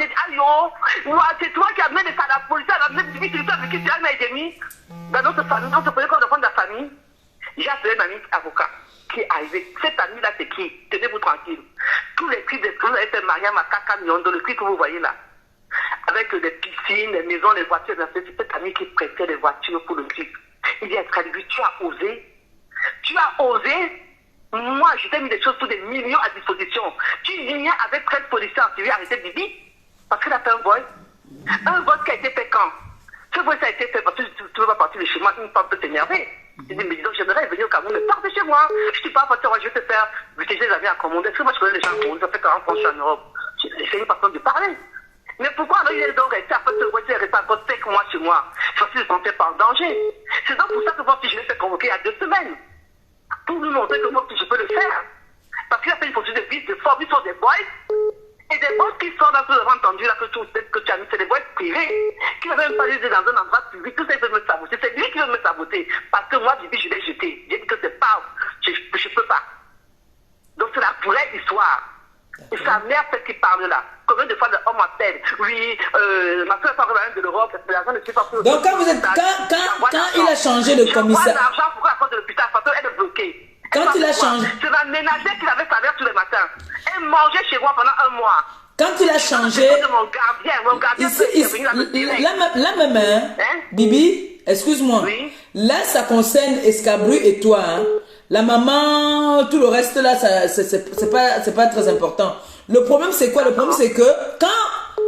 sorti et dit, aïe, moi, c'est toi qui as amené la police, elle a amené le civil, avec qui tu as un an et demi. Dans notre famille, dans ce premier corps de la famille, j'ai appelé un ami avocat qui est arrivé. Cet ami-là, c'est qui? Tenez-vous tranquille. Tous les cris de vous avez fait Mariam à Kaka Miondo, le cri que vous voyez là. Avec des piscines, des maisons, des voitures, c'est cet ami qui prêtait les voitures pour le clip. Il dit à Excalibur, tu as osé. Tu as osé. Moi, je t'ai mis des choses pour des millions à disposition. Tu viens avec 13 policiers en Syrie arrêter Bibi parce qu'il a fait un vol. Un vol qui a été fait quand? Ce vol, ça a été fait parce que tu ne veux pas partir de chez moi, une femme peut t'énerver. Il dit, mais disons, j'aimerais venir au Cameroun, mais pars de chez moi. Je ne suis pas parti, je vais te faire. Je les avais accommodés. Est-ce que moi, je connais les gens en ça fait 40 ans que je suis en Europe. J'ai une façon de parler. Mais pourquoi alors il est donc resté après ce voici, il est resté encore 5 mois chez moi? Parce qu'il se sentait pas en danger. C'est donc pour ça que moi, je l'ai fait convoquer il y a 2 semaines. Pour lui montrer que moi, je peux le faire. Parce qu'il a fait une fonction de vie, de forme, ils sont des boys. Et des boys qui sont là, vous avez entendu là que tu as mis, c'est des boys privés. Qui ne veulent même pas aller dans un endroit public, tout ça, ils veulent me saboter. C'est lui qui veut me saboter. Parce que moi, je l'ai jeté. J'ai dit que c'est pas, je ne peux pas. Donc c'est la vraie histoire. Et sa mère, celle qui parle là. Combien de fois l'homme m'appelle? Oui, ma soeur parle de l'Europe, l'argent ne suffit pas pour. Donc quand vous êtes, quand il a changé de commissaire. L'argent pour la porte de l'hôpital parce qu'elle est bloquée. Quand il a changé. C'est la ménagère qui avait sa mère tous les matins. Elle mangeait chez moi pendant 1 mois. Quand il a changé. Mon gardien là même, hein? Bibi, excuse-moi. Oui. Là, ça concerne Escabru et toi. Hein? La maman, tout le reste là, c'est pas très important. Le problème, c'est quoi? Le problème, c'est que quand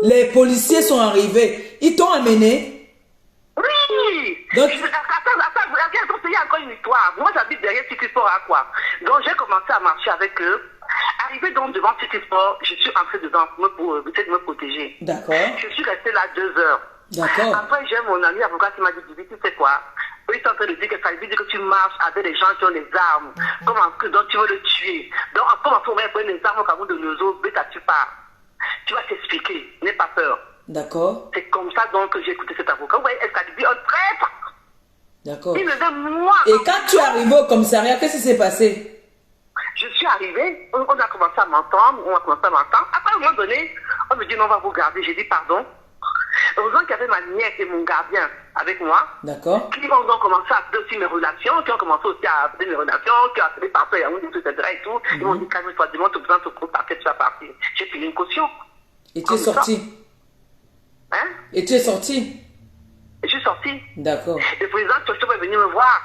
les policiers sont arrivés, ils t'ont amené. Oui. Donc, attends, il y a encore une histoire. Moi, j'habite derrière City Sport à quoi. Donc, j'ai commencé à marcher avec eux. Arrivé donc devant City Sport, je suis entrée dedans pour essayer de me protéger. D'accord. Je suis restée là 2 heures. D'accord. Après, j'ai mon ami avocat qui m'a dit, tu sais quoi? Eux, ils sont en train de dire que ça veut dire que tu marches avec des gens qui ont des armes. Donc, tu veux le tuer. Donc, comment on va prendre les armes au Cameroun de Nozo, bêta, tu pars. Tu vas t'expliquer. N'aie pas peur. D'accord. C'est comme ça donc que j'ai écouté cet avocat. Vous voyez, Excalibur, un traître. D'accord. Il me dit, moi. Et quand tu es arrivé au commissariat, qu'est-ce qui s'est passé? Je suis arrivée, on a commencé à m'entendre, Après, à un moment donné, on me dit, non, on va vous garder. J'ai dit, pardon. Heureusement qu'il y avait ma nièce et mon gardien avec moi. D'accord. Qui ont donc commencé à appeler aussi mes relations, qui ont commencé aussi à appeler mes relations, qui ont appelé partout, etc. et tout. Ils m'ont dit, calme-toi, demande, tu as besoin de te contacter, tu vas partir. J'ai payé une caution. Et tu es sorti? Hein? Et tu es sorti? Et je suis sorti. D'accord. Le président Tchocho est venu me voir.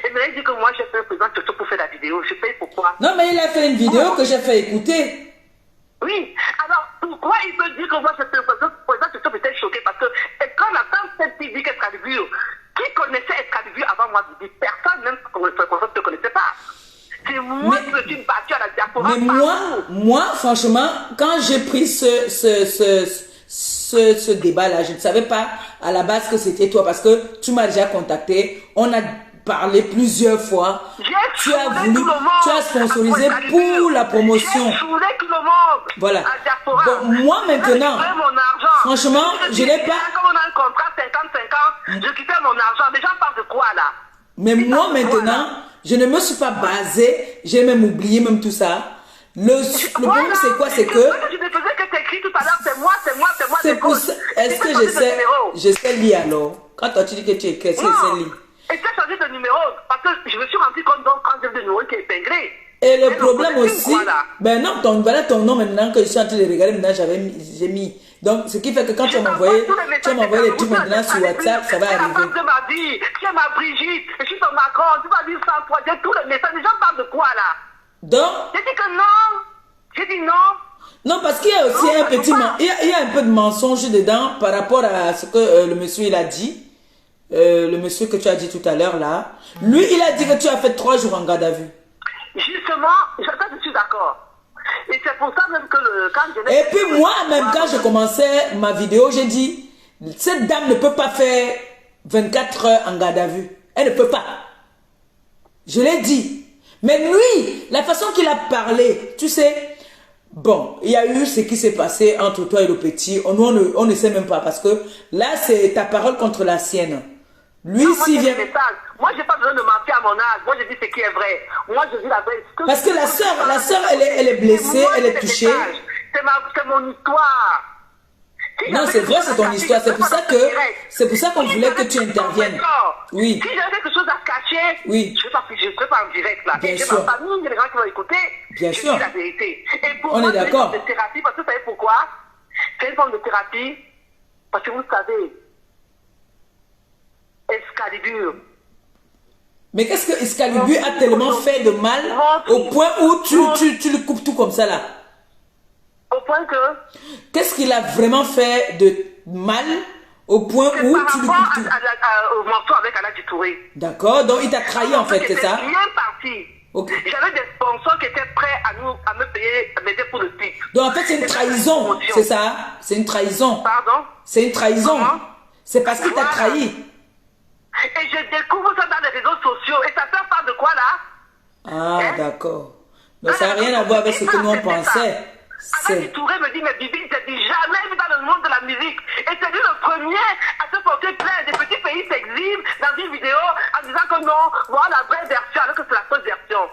Et il m'a dit que moi, j'ai fait le président Tchocho pour faire la vidéo. Je paye pourquoi? Non, mais il a fait une vidéo que j'ai fait écouter. Oui. Alors, pourquoi il peut dire que moi, je fais le président Tchocho peut être choqué? Parce que quand on attend cette TV qu'Escalibur, qui connaissait Escalibur avant moi, je dis personne, même qu'on ne te connaissait pas. C'est moi qui me suis battue à la diaspora. Mais moi, franchement, quand j'ai pris ce débat-là, je ne savais pas à la base que c'était toi parce que tu m'as déjà contacté. On a parlé plusieurs fois. Tu as voulu, tu as sponsorisé pour la promotion. J'ai saoulé tout le monde. Voilà. À la diaspora. Bon, moi maintenant, franchement, je n'ai pas. Comme on a un contrat 50-50, je quittais mon argent. Les gens parlent de quoi là? Mais moi maintenant, je ne me suis pas basée, j'ai même oublié même tout ça. Le problème c'est quoi? C'est que... Je ne faisais que t'écrire tout à l'heure, c'est moi. C'est pour ça. Est-ce que je sais lire alors? Quand tu dis que tu écris, est-ce que je sais lire? Et tu as changé de numéro parce que je me suis rendu compte donc quand j'ai le numéro qui est épinglé. Et le problème aussi, ben non, voilà ton nom maintenant que je suis en train de regarder, maintenant j'ai mis. Donc, ce qui fait que quand tu m'as envoyé les trucs maintenant sur WhatsApp, ça va arriver. C'est la femme de ma vie, c'est ma Brigitte, je suis ton Macron, tu vas dire ça, toi, j'ai tous les messages, les gens parlent de quoi là? Donc, j'ai dit que non, j'ai dit non. Non, parce qu'il y a aussi un petit, il y a un peu de mensonge dedans par rapport à ce que le monsieur il a dit. Le monsieur que tu as dit tout à l'heure là, lui il a dit que tu as fait 3 jours en garde à vue. Justement, je suis d'accord. Et c'est pour ça même que Et puis moi même quand je commençais ma vidéo, j'ai dit, cette dame ne peut pas faire 24 heures en garde à vue. Elle ne peut pas. Je l'ai dit. Mais lui, la façon qu'il a parlé, tu sais, bon, il y a eu ce qui s'est passé entre toi et le petit. On ne sait même pas parce que là, c'est ta parole contre la sienne. Lui, s'il vient... Moi, j'ai pas besoin de mentir à mon âge. Moi, je dis ce qui est vrai. Moi, je dis la vraie. Parce que la sœur, elle est blessée, elle est touchée. C'est mon histoire. Non, c'est vrai, c'est ton histoire. C'est pour ça qu'on voulait que tu interviennes. Oui. Si j'avais quelque chose à cacher, oui. Je ne serais pas en direct là. Bien J'ai sûr. ma famille, il y a des gens qui vont écouter. Bien je sûr. dis la vérité. Et pour on moi, est d'accord. C'est une forme de thérapie, parce que vous savez pourquoi? C'est une forme de thérapie, parce que vous savez, Excalibur. Mais qu'est-ce que Excalibur a tellement fait de mal au point où tu le coupes tout comme ça là? Au point que... Qu'est-ce qu'il a vraiment fait de mal au point où tu le coupes tout? Au morceau avec Aladji Touré. D'accord, donc il t'a trahi en fait, c'est ça? Bien parti. Okay. J'avais des sponsors qui étaient prêts à me payer, à m'aider pour le titre. Donc en fait c'est une trahison, c'est ça? C'est une trahison. Pardon? C'est une trahison. C'est parce qu'il t'a trahi. Et je découvre ça dans les réseaux sociaux. Et ça sert pas de quoi là? Ah, d'accord. Donc ça n'a rien à voir avec ce que nous on pensait. Aladji Touré me dit, mais Bibi, il s'est dit jamais vu dans le monde de la musique. Et c'est lui le premier à se porter plainte. Des petits pays s'exhibent dans une vidéo en disant que non, voilà la vraie version, alors que c'est la fausse version.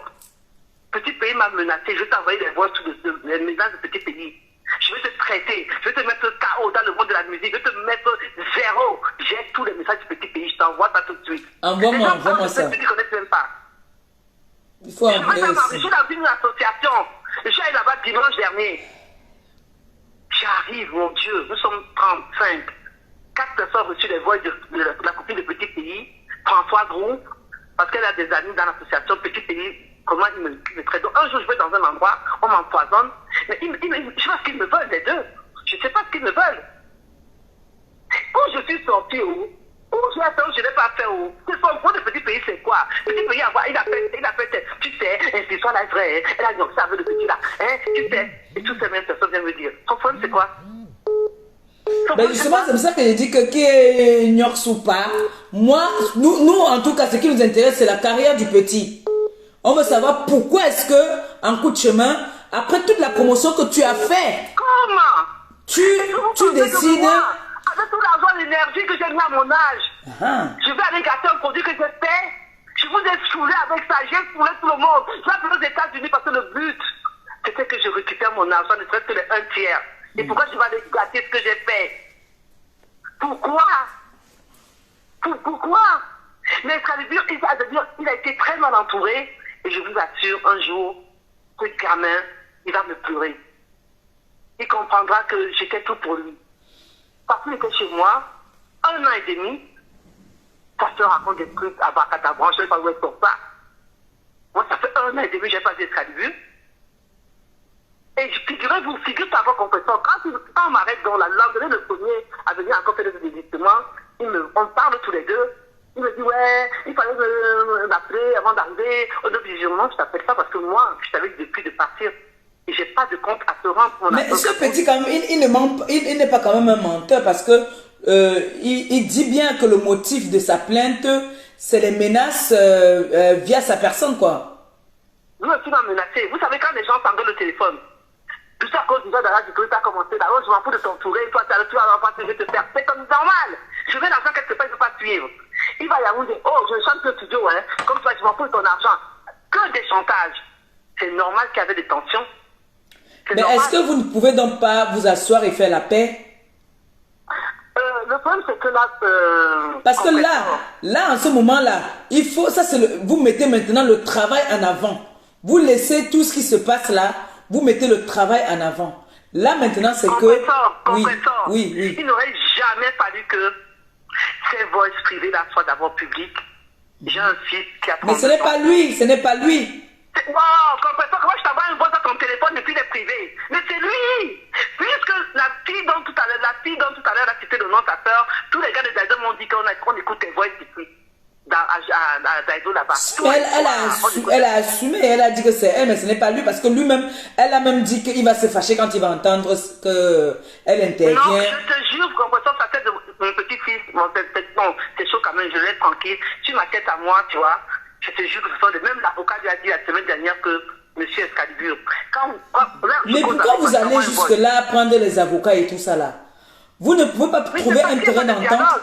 Petit pays m'a menacé, je vais t'envoyer des voix sur les messages de petits pays. Je vais te traiter, je vais te mettre KO dans le monde de la musique, je vais te mettre zéro. J'ai tous les messages du petit pays, je t'envoie ça tout de suite. Envoie-moi ça. Je ne connais même pas. Il faut envoyer aussi. Je suis dans une association. Je suis allé là-bas dimanche dernier. J'arrive, mon Dieu, nous sommes 35. 4 personnes ont reçu les voix de la copine de Petit Pays, François Groupe, parce qu'elle a des amis dans l'association Petit Pays. Comment ils me traitent. Un jour, je vais dans un endroit, on m'empoisonne. Mais je sais pas ce qu'ils me veulent, les deux. Je ne sais pas ce qu'ils me veulent. Où je suis sorti, où j'ai fait, où je n'ai pas fait, où c'est son point de Petit Pays, c'est quoi? Petit Pays, il a fait, tu sais, cette histoire là est vraie, elle a dit, ça veut le petit là, hein, tu sais, et toutes ces mêmes personnes viennent me dire, son problème c'est quoi? Ben justement, c'est pour ça que je dis que qui est Nyox ou pas, moi, nous, en tout cas, ce qui nous intéresse, c'est la carrière du petit. On veut savoir pourquoi est-ce que, en coup de chemin, après toute la promotion que tu as fait, comment tu décides... Avec tout l'argent, l'énergie que j'ai mis à mon âge, je vais aller gâter un produit que j'ai fait. Je vous ai saoulé avec ça, j'ai saoulé tout le monde. J'ai appelé aux États-Unis parce que le but, c'était que je récupère mon argent, ne serait-ce que les 1/3. Et pourquoi je vais aller gâter ce que j'ai fait? Pourquoi? Pourquoi? Mais Excalibur, il a été très mal entouré. Et je vous assure, un jour, ce gamin, il va me pleurer. Il comprendra que j'étais tout pour lui. Parce qu'il était chez moi, 1 an et demi, ça se raconte des trucs à Bacadabran, je ne sais pas où est-ce qu'on ça. Moi, ça fait 1 an et demi que j'ai pas d'Excalibur. Et figurez-vous, figurez-vous avoir compétence. Quand on m'arrête dans la langue, le premier à venir encore faire des désistements, on parle tous les deux. Il me dit, ouais, il fallait m'appeler avant d'arriver. Au début, je dis, non, je t'appelle ça parce que moi, je savais depuis de partir. Et j'ai pas de compte à te rendre. Mais ce petit, quand même, il n'est pas quand même un menteur parce que il dit bien que le motif de sa plainte, c'est les menaces via sa personne, quoi. Nous aussi, on m'a menacé. Vous savez, quand les gens s'engueulent le téléphone, tout ça à cause du genre d'Aladji Touré, tu as commencé là, je m'en fous de t'entourer, toi, tu vas pas te te faire. C'est comme normal. Je veux l'argent quelque part, je ne veux pas suivre. Il va y avoir des, oh, je chante le studio, hein, comme toi, je m'en fous de ton argent. Que des chantages. C'est normal qu'il y avait des tensions. Mais est-ce que vous ne pouvez donc pas vous asseoir et faire la paix? Le problème, c'est que là... parce que là, en ce moment-là, il faut... Ça, c'est vous mettez maintenant le travail en avant. Vous laissez tout ce qui se passe là, vous mettez le travail en avant. Là, maintenant, c'est que... Oui. Il n'aurait jamais fallu que ces voices privées là soient d'abord publiques. J'ai un fils qui a... Mais ce n'est pas lui, ce n'est pas lui. Wow, comprends-toi, comment je t'envoie une voix dans ton téléphone et puis il est privé. Mais c'est lui. Puisque la fille dont tout à l'heure a cité le nom de sa sœur, tous les gars de Daido m'ont dit qu'on écoute tes voix ici. À Daido là-bas. Elle a assumé, elle a dit que c'est elle, mais ce n'est pas lui parce que lui-même, elle a même dit qu'il va se fâcher quand il va entendre qu'elle intervient. Non, je te jure, comprends-toi, sa tête de mon petit-fils, bon, c'est chaud quand même, je laisse tranquille. Tu ma tête à moi, tu vois. Je te jure que ce sont même l'avocat lui a dit la semaine dernière que monsieur Excalibur. Mais pourquoi vous allez jusque-là prendre les avocats et tout ça là? Vous ne pouvez pas trouver un terrain d'entente?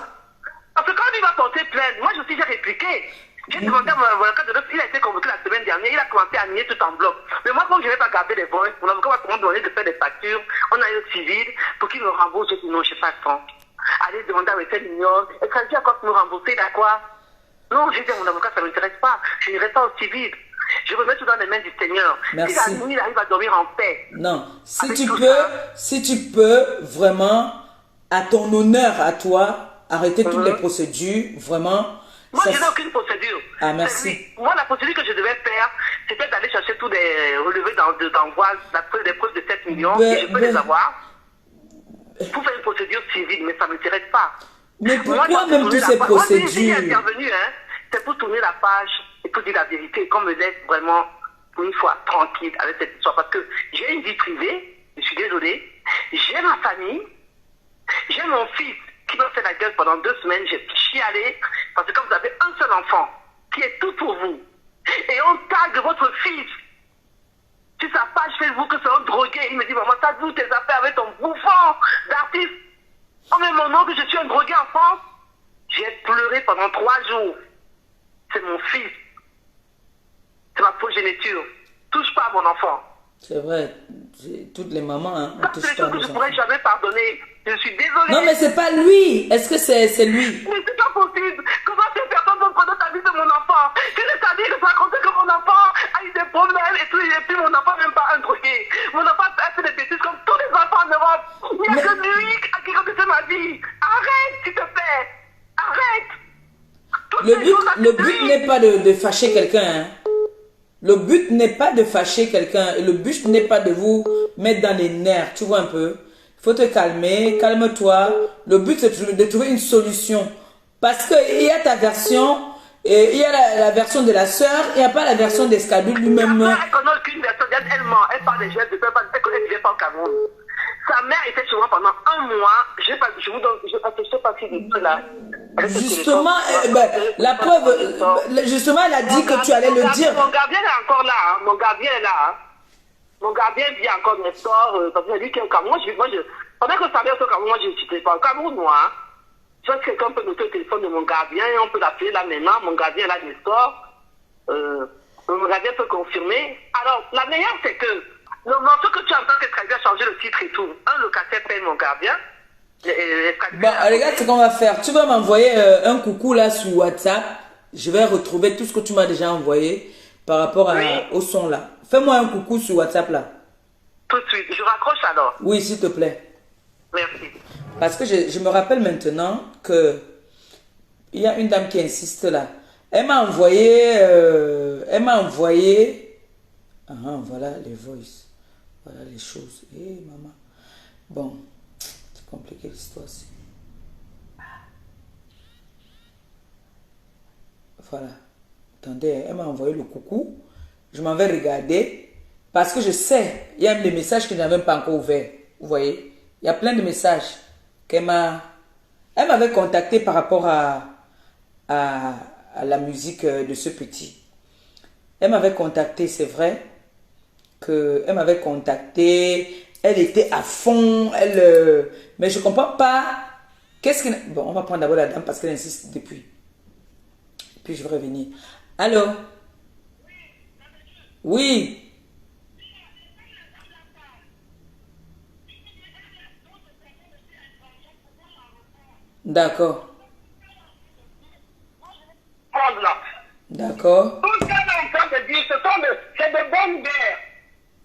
Parce que quand il va porter plainte, moi je suis déjà répliqué. J'ai demandé à mon avocat de il a été convoqué la semaine dernière, il a commencé à nier tout en bloc. Mais moi, comme je n'ai pas gardé les voix, mon avocat m'a demandé de faire des factures, on a eu au civil, pour qu'il me rembourse. J'ai dit non, je n'ai pas le temps. Allez demander à Western Union, est-ce qu'elle dit encore me rembourser, il a quoi? Non, j'ai dit à mon avocat, ça ne m'intéresse pas, je n'irai pas au civil. Je remets tout dans les mains du Seigneur. Merci. Si la nuit, il arrive à dormir en paix. Non, Avec tout ça. si tu peux vraiment, à ton honneur, à toi, arrêter toutes les procédures, vraiment. Moi, ça je n'ai aucune procédure. Ah, merci. Moi, la procédure que je devais faire, c'était d'aller chercher tous les relevés d'envoi, des preuves de 7 millions, et je peux les avoir, pour faire une procédure civile, mais ça ne m'intéresse pas. Mais pourquoi moi, même toutes ces procédures? Moi, si j'ai intervenu, hein, c'est pour tourner la page et pour dire la vérité, qu'on me laisse vraiment, pour une fois, tranquille avec cette histoire. Parce que j'ai une vie privée, je suis désolée, j'ai ma famille, j'ai mon fils qui m'a fait la gueule pendant 2 semaines, j'ai chialé, parce que quand vous avez un seul enfant, qui est tout pour vous, et on tague votre fils sur sa page Facebook que c'est un drogué, il me dit, maman, t'as vu tes affaires avec ton bouffon d'artiste? On met mon nom que je suis un drogué en France. J'ai pleuré pendant 3 jours. C'est mon fils. C'est ma progéniture. Touche pas à mon enfant. C'est vrai, toutes les mamans, hein, on Ça, touche c'est des pas à choses que nos je ne enfants. pourrais jamais pardonner. Je suis désolée. Non, mais c'est pas lui. Est-ce que c'est lui? Mais c'est pas possible. Comment ces personnes vont prendre ta vie de mon enfant? Tu ne t'as dit de raconter que mon enfant a eu des problèmes et tout, et puis mon enfant n'est même pas un drogué. Mon enfant a fait des bêtises comme tous les enfants en Europe. Il n'y a que lui à qui raconter ma vie. Arrête, s'il te plaît. Arrête. Toutes ces choses à Le lui. but n'est pas de fâcher quelqu'un, hein. Le but n'est pas de fâcher quelqu'un. Le but n'est pas de vous mettre dans les nerfs. Tu vois un peu? Il faut te calmer. Calme-toi. Le but, c'est de trouver une solution. Parce qu'il y a ta version, et il y a la version de la sœur, il n'y a pas la version d'Escadou lui-même. Elle ne connaît aucune personne. Elle ment. Elle parle des gestes. Elle ne vient pas au Cameroun. Sa mère était chez moi pendant 1 mois. Je vous donne. Je ne sais pas si c'est là. Justement, la preuve, justement, elle a dit que tu allais le dire. Mon gardien est encore là. Hein. Mon gardien est là. Hein. Mon gardien vit encore Nestor. Parce que lui qui est au Cameroun. Pendant que sa mère est au Cameroun, moi je n'étais pas au Cameroun, moi. Hein. Je pense que quelqu'un peut noter le téléphone de mon gardien et on peut l'appeler là maintenant. Mon gardien est là, Nestor. Mon gardien peut confirmer. Alors, la meilleure, c'est que le morceau que tu entends que Travis a changé le titre et tout. Un locataire paye mon gardien. Bon, regarde ce qu'on va faire. Tu vas m'envoyer un coucou là sur WhatsApp. Je vais retrouver tout ce que tu m'as déjà envoyé par rapport au son là. Fais-moi un coucou sur WhatsApp là. Tout de suite. Je raccroche alors. Oui, s'il te plaît. Merci. Parce que je me rappelle maintenant que il y a une dame qui insiste là. Elle m'a envoyé. Voilà les voices. Voilà les choses. Eh, maman. Bon, c'est compliqué l'histoire aussi. Voilà. Attendez, elle m'a envoyé le coucou. Je m'en vais regarder. Parce que je sais, il y a des messages que je n'avais pas encore ouverts. Vous voyez? Il y a plein de messages qu'elle m'a... Elle m'avait contacté par rapport à la musique de ce petit. Elle m'avait contacté, c'est vrai. Elle m'avait contacté. Elle était à fond. Mais je ne comprends pas. Qu'est-ce que... Bon, on va prendre d'abord la dame parce qu'elle insiste depuis. Puis je vais revenir. Allô? Oui. D'accord. D'accord. Tout ce qu'elle est en train de dire, c'est de bonnes guerres.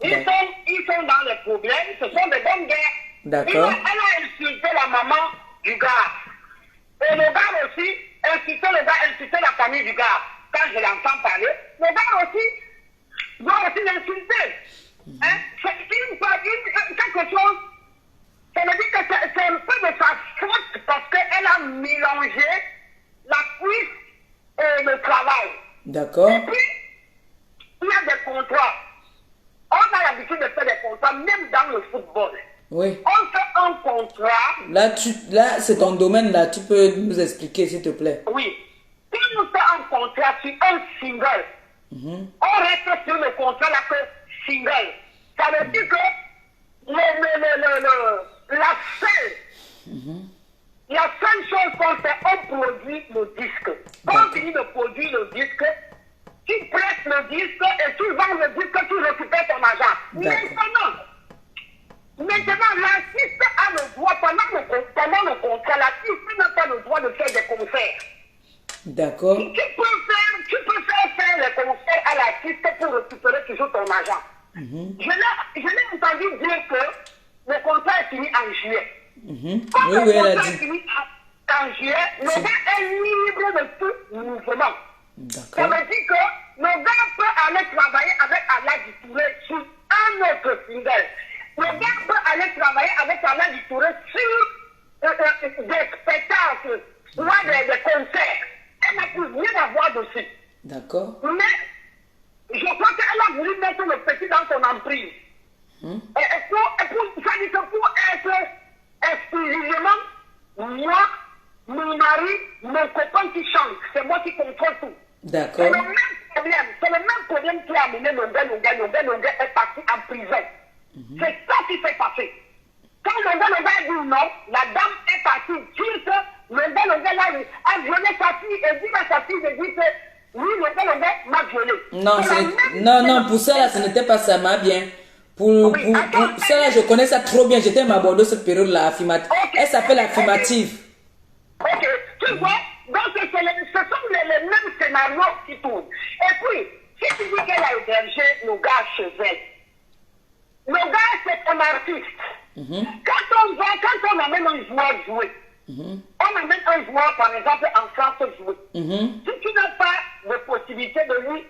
Ils sont dans les problèmes, ce sont des bonnes guerres. D'accord. Elle a insulté la maman du gars. Et le gars aussi, insulté le gars, insulté la famille du gars. Quand je l'entends parler, le gars aussi doit aussi l'insulter. Hein? C'est quelque chose. Ça veut dire que c'est un peu de sa faute parce qu'elle a mélangé la cuisse et le travail. D'accord. Et puis, il y a des contrats. On a l'habitude de faire des contrats, même dans le football. Oui. On fait un contrat. Là c'est ton domaine, là. Tu peux nous expliquer, s'il te plaît. Oui. Si on fait un contrat sur un single, on reste sur le contrat là que single. Ça veut dire que la seule chose qu'on fait, on produis le disque. Quand tu finis de produire le disque, tu presses le disque et tu vends le disque, tu récupères ton argent. Maintenant, l'artiste a le droit, pendant le contrat, l'artiste n'a pas le droit de faire des concerts. D'accord. Tu peux faire les concerts à l'artiste pour récupérer toujours ton argent. Je l'ai entendu dire que le contrat est fini en juillet. Quand le contrat est fini en juillet, le gars est libre de tout mouvement. Ça veut dire que le gars peut aller travailler avec Alhaji Touré sur un autre single. Le gars peut aller travailler avec Alhaji Touré sur des spectacles ou des concerts. Elle n'a plus rien à voir dessus. D'accord. Mais je crois qu'elle a voulu mettre le petit dans son emprise. Ça dit que pour être exclusivement moi, mon mari, mon copain qui chante, c'est moi qui contrôle tout. D'accord. C'est le même problème qui a amené Nonga est parti en prison. C'est ça qui s'est passé. Quand Nonga a dit non, la dame est partie dire que Nonga a violé sa fille et dit à sa fille de dire que oui, Nonga m'a violé. Non, pour ça, là, ce n'était pas ça, ma bien. Pour ça, là, je connais ça trop bien. J'étais à Bordeaux cette période-là, affirmative. Elle s'appelle affirmative. Ok, tu vois, donc ce sont les mêmes scénarios qui tournent. Et puis, si tu dis qu'elle a hébergé nos gars chez elle, nos gars, c'est un artiste. Quand on amène un joueur jouer, on amène un joueur, par exemple, en France jouer. Si tu n'as pas de possibilité de lui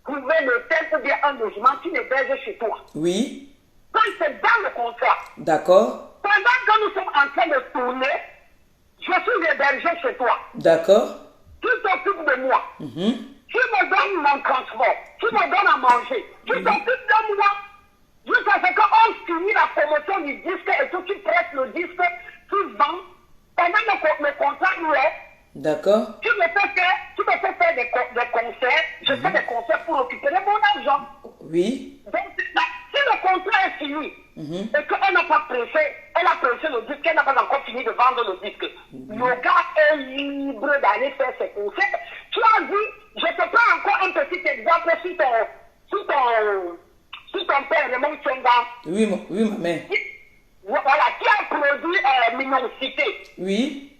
trouver le tel ou bien un logement, tu l'héberges chez toi. Oui. Quand c'est dans le contrat. D'accord. Pendant que nous sommes en train de tourner, je suis hébergé chez toi. D'accord. Tu t'occupes de moi. Tu me donnes mon transport. Tu me donnes à manger. Tu t'occupes de moi. Jusqu'à ce qu'on finit la promotion du disque et tout, tu presses le disque, tu vends. Pendant le contrat, d'accord. Tu me fais faire des concerts. Je fais des concerts pour récupérer mon argent. Oui. Donc, si le contrat est fini, et qu'elle n'a pas pressé, elle a pressé le disque, elle n'a pas encore fini de vendre le disque. Le gars est libre d'aller faire ses concerts. Tu as dit, je te prends encore un petit exemple sur ton père, Raymond Tchenga. Oui, ma mère. Voilà, qui a produit Mignoncité. Oui.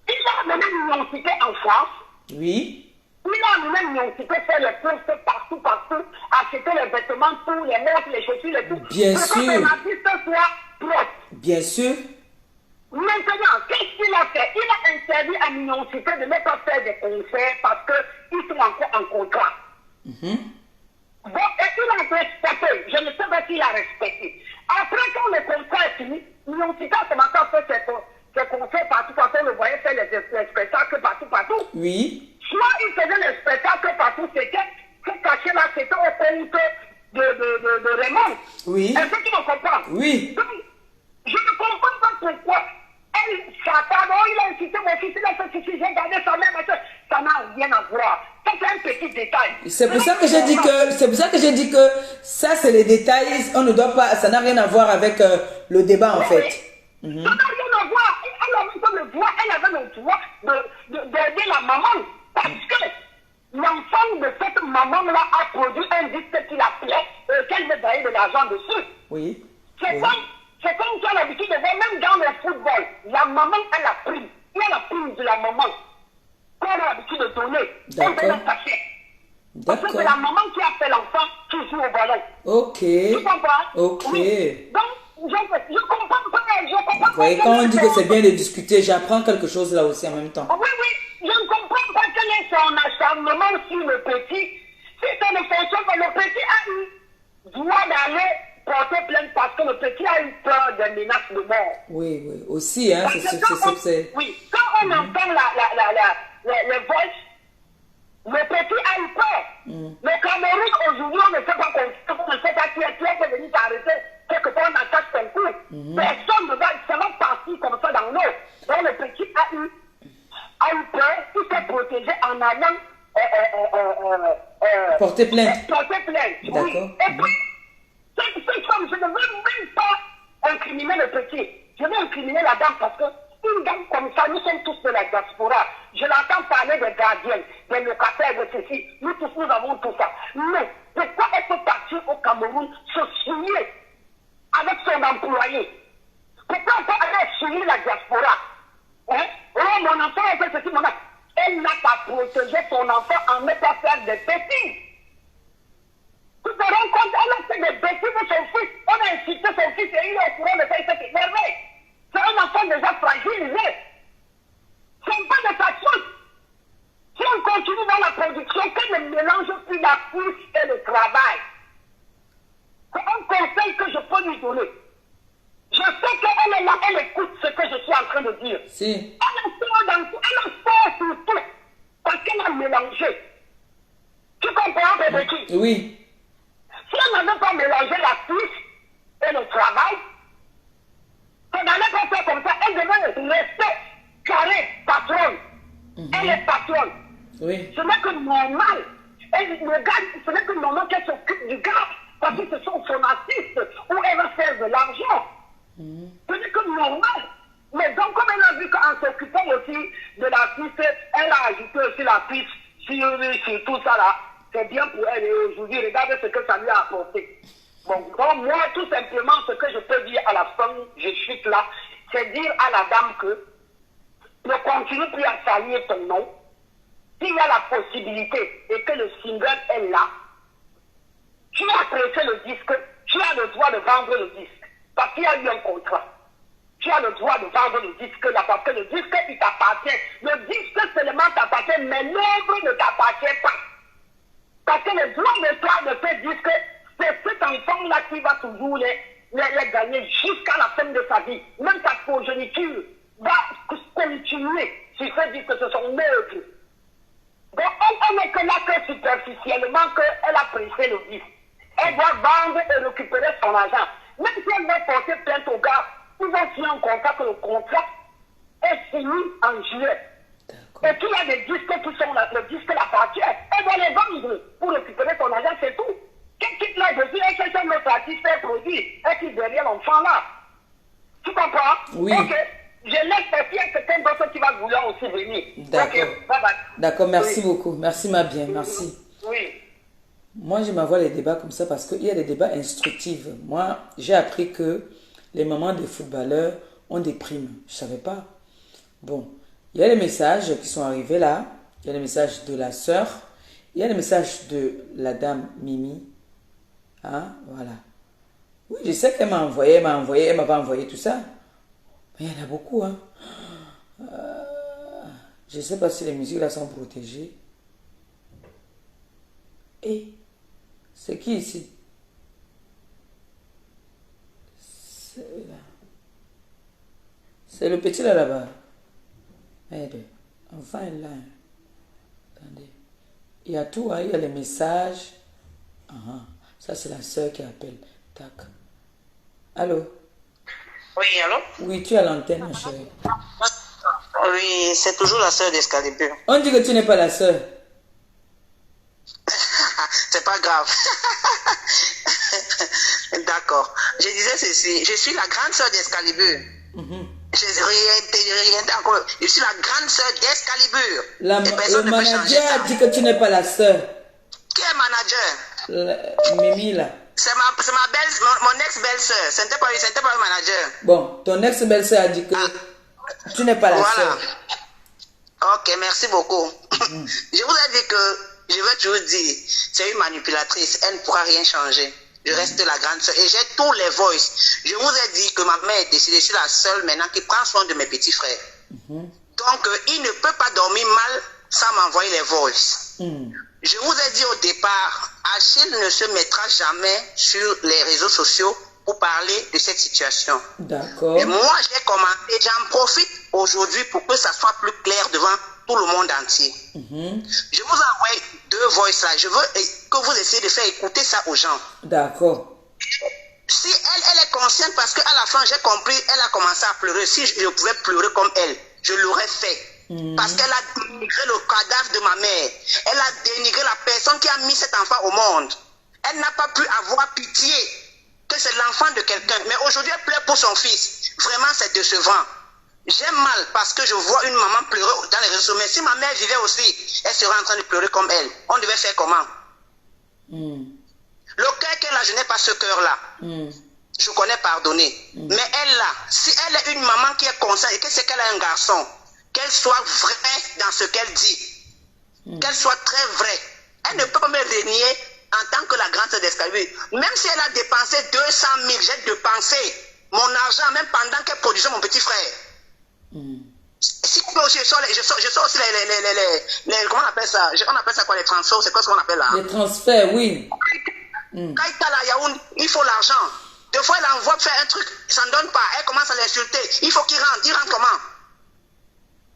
Il a amené Mignoncité en France. Oui. Il a amené Mignoncité faire les courses partout, acheter les vêtements, tout, les montres, les chaussures, et tout. Bien sûr. Que l'artiste soit propre. Bien sûr. Maintenant, qu'est-ce qu'il a fait? Il a interdit à Mignoncité de ne pas faire des concerts parce qu'ils sont encore en contrat. Bon, et il a respecté. Je ne sais pas s'il a respecté. Après, quand le contrat est fini, Mignoncité a commencé à faire ses concerts partout, on le voyait faire les spectacles partout. Oui. Soit il faisait les spectacles partout, c'était caché là, c'était au compte de Raymond. Oui. Est-ce que tu me comprends? Oui. Donc, je ne comprends pas pourquoi elle s'attend. Oh, il a incité mon fils, il a fait ceci, j'ai gardé sa mère, ça n'a rien à voir. Ça, c'est un petit détail. C'est pour ça que j'ai dit que ça, c'est les détails. On ne doit pas, ça n'a rien à voir avec le débat, en fait. Ça n'a rien à voir. Elle avait le droit d'aider la maman. Parce que l'enfant de cette maman-là a produit un disque qui la plaît, qu'elle veut gagner de l'argent dessus. Oui. C'est comme tu as l'habitude de voir, même dans le football, la maman, elle a pris. Il y a la prime de la maman qu'on a l'habitude de donner. On peut la cacher. Parce que c'est la maman qui a fait l'enfant qui joue au ballon. Ok. Tu comprends? Ok. Oui. Donc, je comprends pas. Vous voyez, quand on dit que c'est bien de discuter, j'apprends quelque chose là aussi en même temps. Oui, je ne comprends pas quel est son acharnement sur le petit. Si ça ne fonctionne pas, le petit a eu droit d'aller porter plainte parce que le petit a eu peur des menaces de mort. Oui, aussi, hein, c'est... Oui, quand on entend les voix, le petit a eu peur. Le Cameroun, aujourd'hui, on ne sait pas on ne sait pas qui est venu t'arrêter. Quelque part, on attaque son cou. Personne ne va seulement partir comme ça dans l'eau. Donc, le petit a eu peur, il s'est protégé en allant porter plainte. D'accord. Oui. Et puis, cette femme, je ne veux même pas incriminer le petit. Je veux incriminer la dame parce que Une dame comme ça, nous sommes tous de la diaspora. Je l'entends parler des gardiens, des locataires, de ceci. Nous tous, nous avons tout ça. Mais pourquoi elle peut partir au Cameroun se souiller avec son employé? Pourquoi elle peut aller souiller la diaspora? Hein? Oh, mon enfant a fait ceci, mon enfant. Elle n'a pas protégé son enfant en ne pas faire des bêtises. Tu te rends compte, elle a fait des bêtises pour son fils. On a incité son fils et il est au courant de ça, il s'est énervé. C'est un enfant déjà fragilisé. C'est pas de sa faute. Si on continue dans la production, qu'elle ne mélange plus la pousse et le travail. C'est un conseil que je peux lui donner. Je sais qu'elle est là, elle écoute ce que je suis en train de dire. Si. Elle a peur sur tout. Parce qu'elle a mélangé. Tu comprends, bébé? Oui. Si elle n'avait pas mélangé la pousse et le travail, elle n'allait pas faire comme ça. Elle devait rester carrée, patronne. Elle est patronne. Oui. Ce n'est que normal. Le gars, ce n'est que normal qu'elle s'occupe du gars. Parce que ce sont son artiste où elle va faire de l'argent. Ce n'est que normal. Mais donc, comme elle a vu qu'en s'occupant aussi de l'artiste, elle a ajouté aussi la piste sur tout ça là. C'est bien pour elle. Et aujourd'hui, regardez ce que ça lui a apporté. Bon, donc moi, tout simplement, ce que je peux dire à la fin, je suis là, c'est dire à la dame que ne continue plus à saluer ton nom. S'il y a la possibilité et que le single est là, tu as pressé le disque, tu as le droit de vendre le disque. Parce qu'il y a eu un contrat. Tu as le droit de vendre le disque là, parce que le disque, il t'appartient. Le disque seulement t'appartient, mais l'œuvre ne t'appartient pas. Parce que le droit de toi de ce disque, c'est cet enfant-là qui va toujours les gagner jusqu'à la fin de sa vie. Même sa progéniture va continuer sur ce disque, ce sont œuvres. Donc, on n'est que là que superficiellement qu'elle a pressé le disque. Elle doit vendre et récupérer son argent. Même si elle va porter plainte au gars, ils vont signer un contrat que le contrat est signé en juillet. Et qu'il y a des disques qui sont là, le disque l'appartient. Elle doit les vendre pour récupérer son argent, c'est tout. Qu'elle quitte là dessus, elle cherche un autre artiste, elle produit, elle quitte derrière l'enfant là. Tu comprends? Oui. Ok. Je laisse passer à quelqu'un d'autre qui va vouloir aussi venir. D'accord. Okay. Bye bye. D'accord, merci Oui. beaucoup. Merci ma bien, merci. Oui. Moi, je m'envoie les débats comme ça parce qu'il y a des débats instructifs. Moi, j'ai appris que les mamans des footballeurs ont des primes. Je ne savais pas. Bon, il y a les messages qui sont arrivés là. Il y a les messages de la sœur. Il y a les messages de la dame Mimi. Hein, voilà. Oui, je sais qu'elle m'a envoyé, elle m'a pas envoyé tout ça. Mais il y en a beaucoup, hein. Je ne sais pas si les musiques là sont protégées. Et c'est qui ici? C'est le petit là-bas. Merde. Enfin là. Attendez. Il y a tout, hein? Il y a les messages. Ça, c'est la soeur qui appelle. Tac. Allô? Oui, allô? Oui, tu as l'antenne, ma chérie. Oui, c'est toujours la sœur d'Excalibur. On dit que tu n'es pas la soeur. C'est pas grave. D'accord. Je disais ceci. Je suis la grande sœur d'Excalibur. Je suis la grande sœur d'Excalibur. Le manager a dit que tu n'es pas la sœur. Qui est manager? Mimi là. C'est ma belle, mon ex-belle-sœur. Ce n'était pas le manager. Bon, ton ex-belle-sœur a dit que tu n'es pas la sœur. Ok, merci beaucoup. Je vous ai dit que, je vais toujours dire, c'est une manipulatrice. Elle ne pourra rien changer. Je reste la grande sœur. Et j'ai tous les voices. Je vous ai dit que ma mère est décédée. Je suis la seule maintenant qui prend soin de mes petits frères. Donc, il ne peut pas dormir mal sans m'envoyer les voices. Je vous ai dit au départ, Achille ne se mettra jamais sur les réseaux sociaux pour parler de cette situation. D'accord. Et moi, j'ai commenté, j'en profite aujourd'hui pour que ça soit plus clair devant tout le monde entier. Je vous envoie 2 voices là. Je veux que vous essayez de faire écouter ça aux gens. D'accord. Si elle est consciente, parce qu'à la fin, j'ai compris, elle a commencé à pleurer. Si je pouvais pleurer comme elle, je l'aurais fait. Parce qu'elle a dénigré le cadavre de ma mère. Elle a dénigré la personne qui a mis cet enfant au monde. Elle n'a pas pu avoir pitié que c'est l'enfant de quelqu'un. Mais aujourd'hui, elle pleure pour son fils. Vraiment, c'est décevant. j'ai mal parce que je vois une maman pleurer dans les réseaux. Mais si ma mère vivait aussi, elle serait en train de pleurer comme elle. On devait faire comment? Le cœur qu'elle a, je n'ai pas ce cœur-là. Je connais pardonner. Mais elle là, si elle est une maman qui est consciente et que c'est qu'elle a un garçon, qu'elle soit vraie dans ce qu'elle dit. Qu'elle soit très vraie. Elle ne peut pas me renier en tant que la grande sœur d'Excalibur. Même si elle a dépensé 200 000, j'ai dépensé mon argent même pendant qu'elle produisait mon petit frère. Si je sors aussi les comment on appelle ça? On appelle ça quoi, les transferts? C'est quoi ce qu'on appelle là? Les transferts, oui. Quand il est là, il faut l'argent. Des fois, elle envoie faire un truc, ça ne donne pas. Elle commence à l'insulter. Il faut qu'il rentre. Il rentre comment?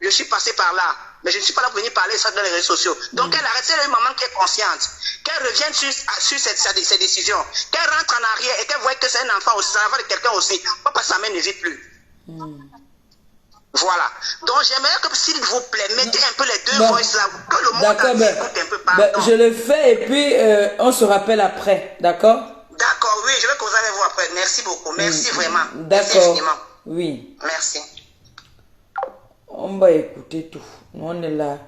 Je suis passé par là. Mais je ne suis pas là pour venir parler ça dans les réseaux sociaux. Donc, elle arrête. C'est une maman qui est consciente. Qu'elle revienne sur ses décisions. Qu'elle rentre en arrière et qu'elle voit que c'est un enfant aussi. Ça va de quelqu'un aussi. Pas parce que sa mère ne vit plus. Voilà. Donc, j'aimerais que, s'il vous plaît, mettez un peu les deux voix là. Que le monde écoute un peu pardon. Je le fais et puis on se rappelle après. D'accord? D'accord, oui. Je vais causer avec vous après. Merci beaucoup. Merci vraiment. D'accord. Oui. Merci. On va écouter tout. On est là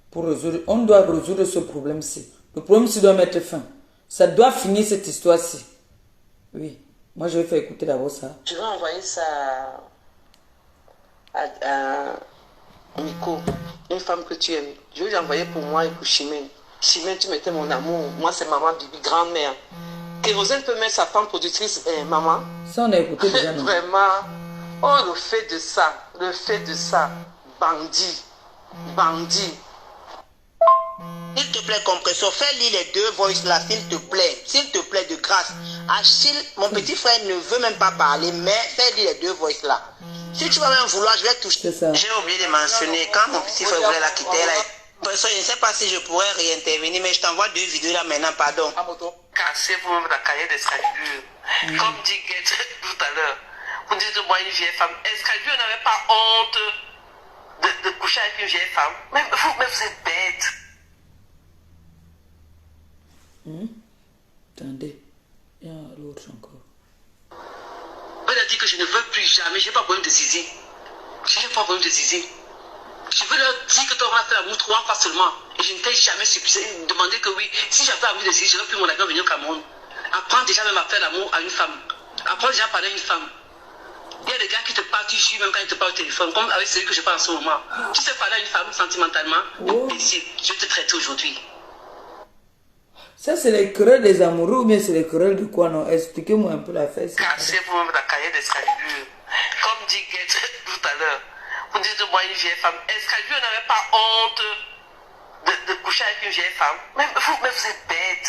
pour résoudre. On doit résoudre ce problème-ci. Le problème-ci doit mettre fin. Ça doit finir cette histoire-ci. Oui. Moi, je vais faire écouter d'abord ça. Je vais envoyer ça à Nico, une femme que tu aimes. Je vais lui envoyer pour moi et pour Chimène. Chimène, tu mettais mon amour. Moi, c'est maman Bibi, grand-mère. Kérosène peut mettre sa femme productrice, maman. Ça, on a écouté déjà, non? Vraiment. Oh, le fait de ça. Bandit. S'il te plaît, compresseur, fais-lui les deux voices là, s'il te plaît, de grâce. Achille, mon petit frère ne veut même pas parler, mais fais-lui les deux voices là. Si tu vas même vouloir, je vais toucher. J'ai oublié de mentionner, quand mon petit frère voulait la quitter, là, je ne sais pas si je pourrais réintervenir, mais je t'envoie deux vidéos là maintenant, pardon. Cassez vous-même la carrière d'Excalibur. Comme dit Guette tout à l'heure. Vous dites de moi une vieille femme. Excalibur n'avait pas honte de coucher avec une vieille femme. Mais vous êtes bête. Attendez. Il y a l'autre encore. Elle a dit que je ne veux plus jamais. Je n'ai pas besoin de zizi. Je n'ai pas besoin de zizi. Je veux leur dire que tu auras fait l'amour 3 fois seulement. Et je ne t'ai jamais demandé que oui. Si j'avais envie de zizi, j'aurais pu mon avion venir au Cameroun. Apprends déjà même à faire l'amour à une femme. Apprends déjà à parler à une femme. Il y a des gars qui te parlent, tu joues même quand ils te parlent au téléphone, comme avec celui que je parle en ce moment. Tu sais parler à une femme sentimentalement, imbécile, je vais te traiter aujourd'hui. Ça, c'est les querelles des amoureux, mais c'est les querelles de quoi, non? Expliquez-moi un peu la fête. Cassez vous-même la carrière d'Excalibur. Comme dit Guette tout à l'heure. Vous dites de moi une vieille femme. Excalibur n'avait pas honte de coucher avec une vieille femme. Mais vous êtes bête.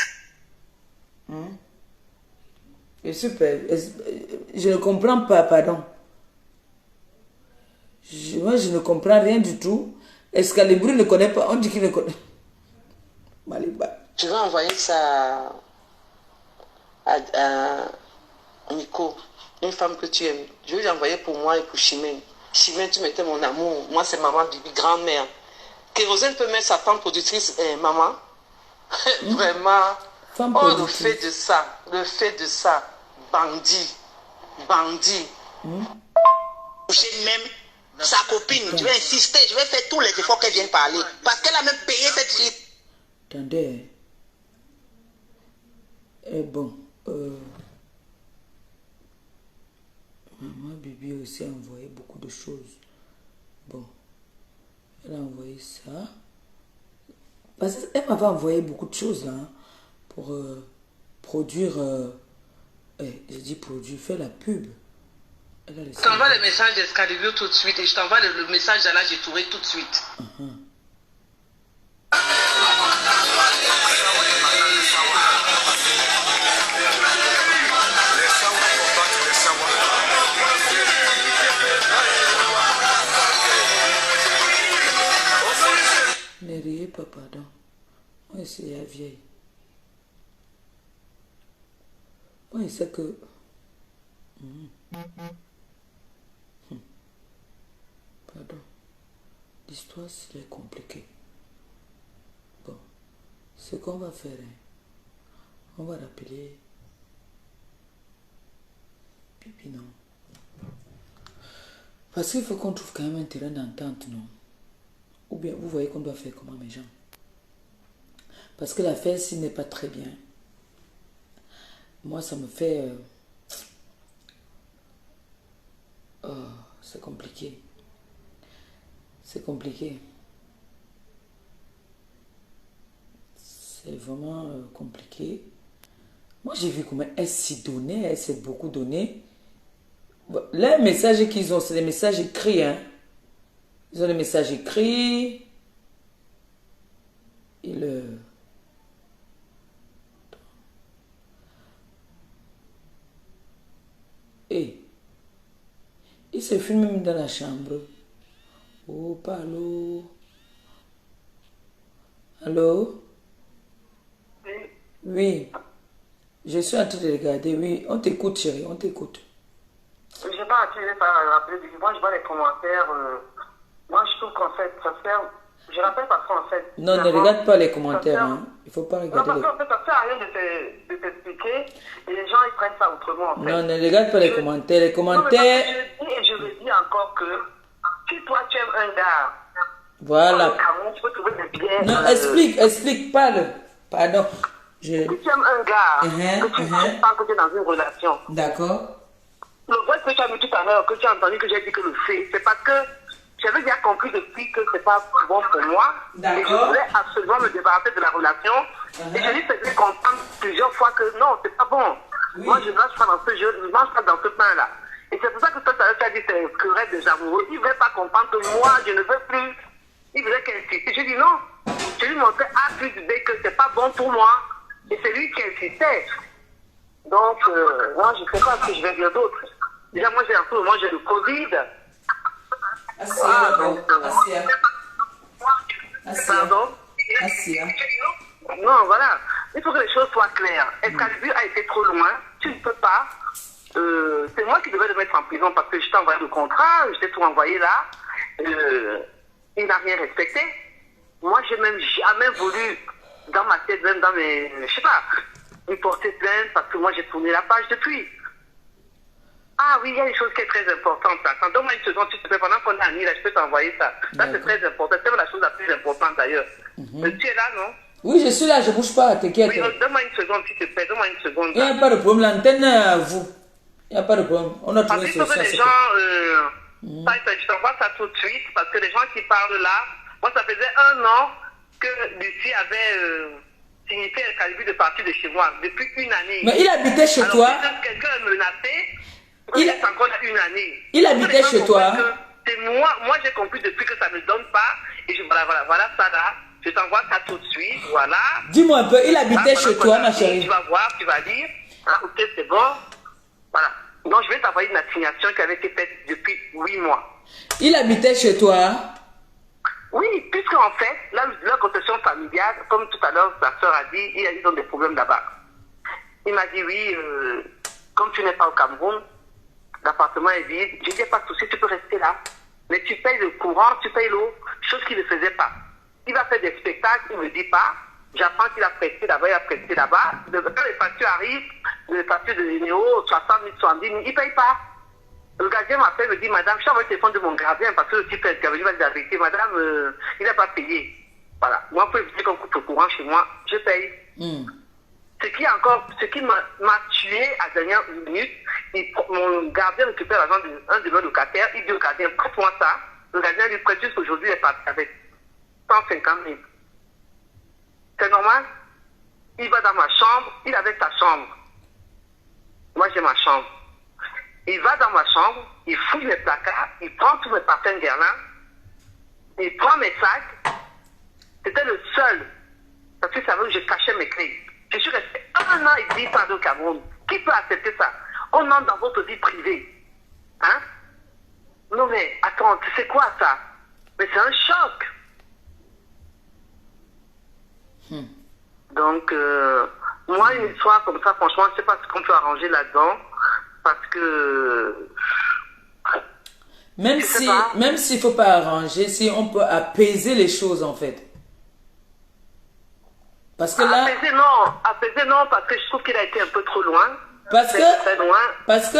Et super. Je ne comprends pas, pardon. Moi, je ne comprends rien du tout. Excalibur ne connaît pas. On dit qu'il ne connaît. Maliba. Je vais envoyer ça à Nico, une femme que tu aimes. Je vais lui envoyer pour moi et pour Chimène. Chimène, tu mettais mon amour. Moi, c'est maman Bibi, grand-mère. Kérosène peut mettre sa femme productrice, maman. Vraiment. Oh, le fait de ça. Bandit. J'ai même sa copine. Je vais insister. Je vais faire tous les efforts qu'elle vienne parler. Parce qu'elle a même payé cette fille. Attendez. Et bon. Maman Bibi aussi a envoyé beaucoup de choses. Bon. Elle a envoyé ça. Parce qu'elle m'avait envoyé beaucoup de choses là. Pour produire. Je dis produire, faire la pub. Je t'envoie le message d'Excalibur tout de suite et je t'envoie le message d'Allah, j'ai trouvé tout de suite. Ne riez pas, pardon. Moi, c'est la vieille. Moi, il sait que... Pardon. L'histoire, c'est compliqué. Bon. Ce qu'on va faire, on va rappeler... Pipi, non. Parce qu'il faut qu'on trouve quand même un terrain d'entente, non? Ou bien vous voyez qu'on doit faire comment, mes gens? Parce que l'affaire, s'il n'est pas très bien, moi, ça me fait... Oh, c'est compliqué. C'est compliqué. C'est vraiment compliqué. Moi, j'ai vu comment elle s'y donnait, elle s'est beaucoup donnée. Bon, les messages qu'ils ont, c'est des messages écrits, hein. Ils ont des messages écrits. Et le... Et il se filme même dans la chambre. Oh, pas allô? Allô? Oui. Oui. Je suis en train de regarder, oui. On t'écoute, chérie, on t'écoute. Je n'ai pas attiré par rappeler. Moi, je vois les commentaires. Moi, je trouve qu'en fait, ça sert. Je rappelle parce qu'en fait. Non, ne regarde pas les commentaires. Hein. Il ne faut pas regarder. Non, parce qu'en fait, ça sert à rien de t'expliquer. Et les gens, ils prennent ça autrement. En fait. Non, ne regarde pas les commentaires. Les commentaires. Non, mais je le dis encore que si toi, tu aimes un gars. Voilà. Tu peux trouver des biens. Non, explique, parle. Pardon. Si tu aimes un gars, que tu sens que tu es dans une relation. D'accord. Le voix que tu as mis tout à l'heure, que tu as entendu que j'ai dit que le fait, c'est parce que j'avais déjà compris depuis que c'est pas bon pour moi. Et je voulais absolument me débarrasser de la relation. Et je lui faisais comprendre plusieurs fois que non, c'est pas bon. Oui. Moi, je ne marche pas dans ce jeu, je ne marche pas dans ce pain-là. Et c'est pour ça que toi, tu as dit c'est querelle des amoureux. Il ne voulait pas comprendre que moi, je ne veux plus. Il voulait qu'elle insiste. Je dis non. Je lui montrais A plus B que c'est pas bon pour moi. Et c'est lui qui insistait. Donc, moi, je ne sais pas ce que je vais dire d'autre. Déjà, moi, j'ai un peu, moi, j'ai le Covid. Pardon? Non, voilà. Il faut que les choses soient claires. Excalibur a été trop loin. Tu ne peux pas. C'est moi qui devais le mettre en prison parce que je t'ai envoyé le contrat, je t'ai tout envoyé là. Il n'a rien respecté. Moi, j'ai même jamais voulu, dans ma tête, même dans mes... Je sais pas, lui porter plainte parce que moi, j'ai tourné la page depuis. Ah oui, il y a une chose qui est très importante. Attends, donne-moi une seconde, tu te fais pendant qu'on est en île, je peux t'envoyer ça. Ça, c'est très important. C'est la chose la plus importante d'ailleurs. Tu es là, non? Oui, je suis là, je ne bouge pas, t'inquiète. Oui, donne-moi une seconde, s'il te plaît, donne-moi une seconde. Il n'y a pas de problème, l'antenne à vous. Il n'y a pas de problème. On a trouvé une solution. Parce que les gens, je t'envoie ça tout de suite, parce que les gens qui parlent là, moi, ça faisait 1 an que Lucie avait signifié le calibre de partir de chez moi, depuis 1 année. Mais il habitait chez toi? Quelqu'un menacé. Il est encore 1 année. Il habitait chez toi? C'est moi j'ai compris depuis que ça ne me donne pas. Et je, voilà ça là. Je t'envoie ça tout de suite. Voilà. Dis-moi un peu, il habitait chez toi, ma chérie? Tu vas voir, tu vas lire. Ah, ok, c'est bon. Voilà. Donc je vais t'envoyer une assignation qui avait été faite depuis 8 mois. Il habitait chez toi? Oui, puisqu'en fait, leur concession familiale, comme tout à l'heure, ta soeur a dit, ils ont des problèmes là-bas. Il m'a dit oui, comme tu n'es pas au Cameroun, l'appartement est vide. Je dis pas de souci, tu peux rester là. Mais tu payes le courant, tu payes l'eau, chose qu'il ne faisait pas. Il va faire des spectacles, il ne me dit pas. J'apprends qu'il a prêté là-bas, il a prêté là-bas. Quand les factures arrivent, les factures de Néo, 60 000, 70 000, il ne paye pas. Le gardien m'appelle, me dit, madame, je t'envoie le téléphone de mon gardien parce que le type est venu, il va dire la vérité, madame, il n'a pas payé. Voilà. Moi, pour éviter qu'on coupe le courant chez moi, je paye. Ce qui m'a tué à la dernière minute, mon gardien récupère l'argent d'un de mes locataires, il dit au gardien, prête-moi ça. Le gardien lui prête jusqu'aujourd'hui, il est parti avec 150 000. C'est normal? Il va dans ma chambre, il avait sa chambre. Moi, j'ai ma chambre. Il va dans ma chambre, il fouille mes placards, il prend tous mes parfums Guerlain, il prend mes sacs. C'était le seul. Parce que ça veut que je cachais mes clés. Je suis resté 1 an et 10 ans au Cameroun. Qui peut accepter ça? On entre dans votre vie privée. Hein? Non mais, attends, c'est quoi ça? Mais c'est un choc. Donc, moi, une histoire comme ça, franchement, je ne sais pas ce qu'on peut arranger là-dedans. Parce que... Même s'il ne faut pas arranger, si on peut apaiser les choses, en fait. Parce que là... Apaiser non, parce que je trouve qu'il a été un peu trop loin. Parce que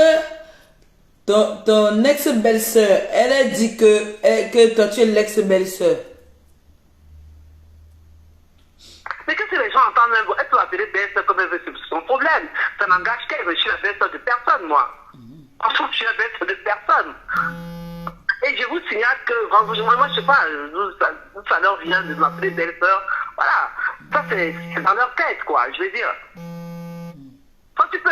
Ton ex-belle-sœur, elle a dit que toi tu es l'ex-belle-sœur. Mais que si les gens entendent, elle peut appeler belle-sœur comme elle veut, c'est son problème. Ça n'engage qu'elle, je suis la belle-sœur de personne, moi. Franchement, je suis la belle-sœur de personne. Et je vous signale que, moi, je sais pas, ça leur vient de m'appeler belle-sœur. Voilà. Ça, c'est dans leur tête, quoi, je veux dire. Quand tu peux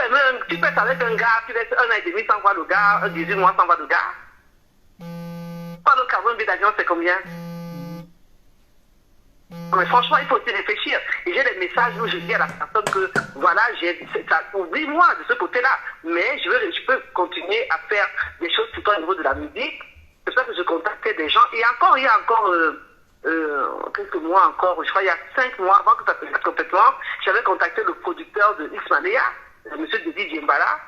être avec un gars, tu laisses 1 an et demi sans voir le gars, 18 mois sans voir le gars. Pas le Cameroun, billet d'avion, c'est combien? Mais franchement, il faut aussi réfléchir. Et j'ai des messages où je dis à la personne que, voilà, oublie-moi de ce côté-là. Mais je peux continuer à faire des choses plutôt au niveau de la musique. C'est pour ça que je contactais des gens. Et encore, il y a encore quelques mois encore, je crois il y a 5 mois avant que ça se fasse complètement, j'avais contacté le producteur de Ismaëlia, M. Dédi Djembala,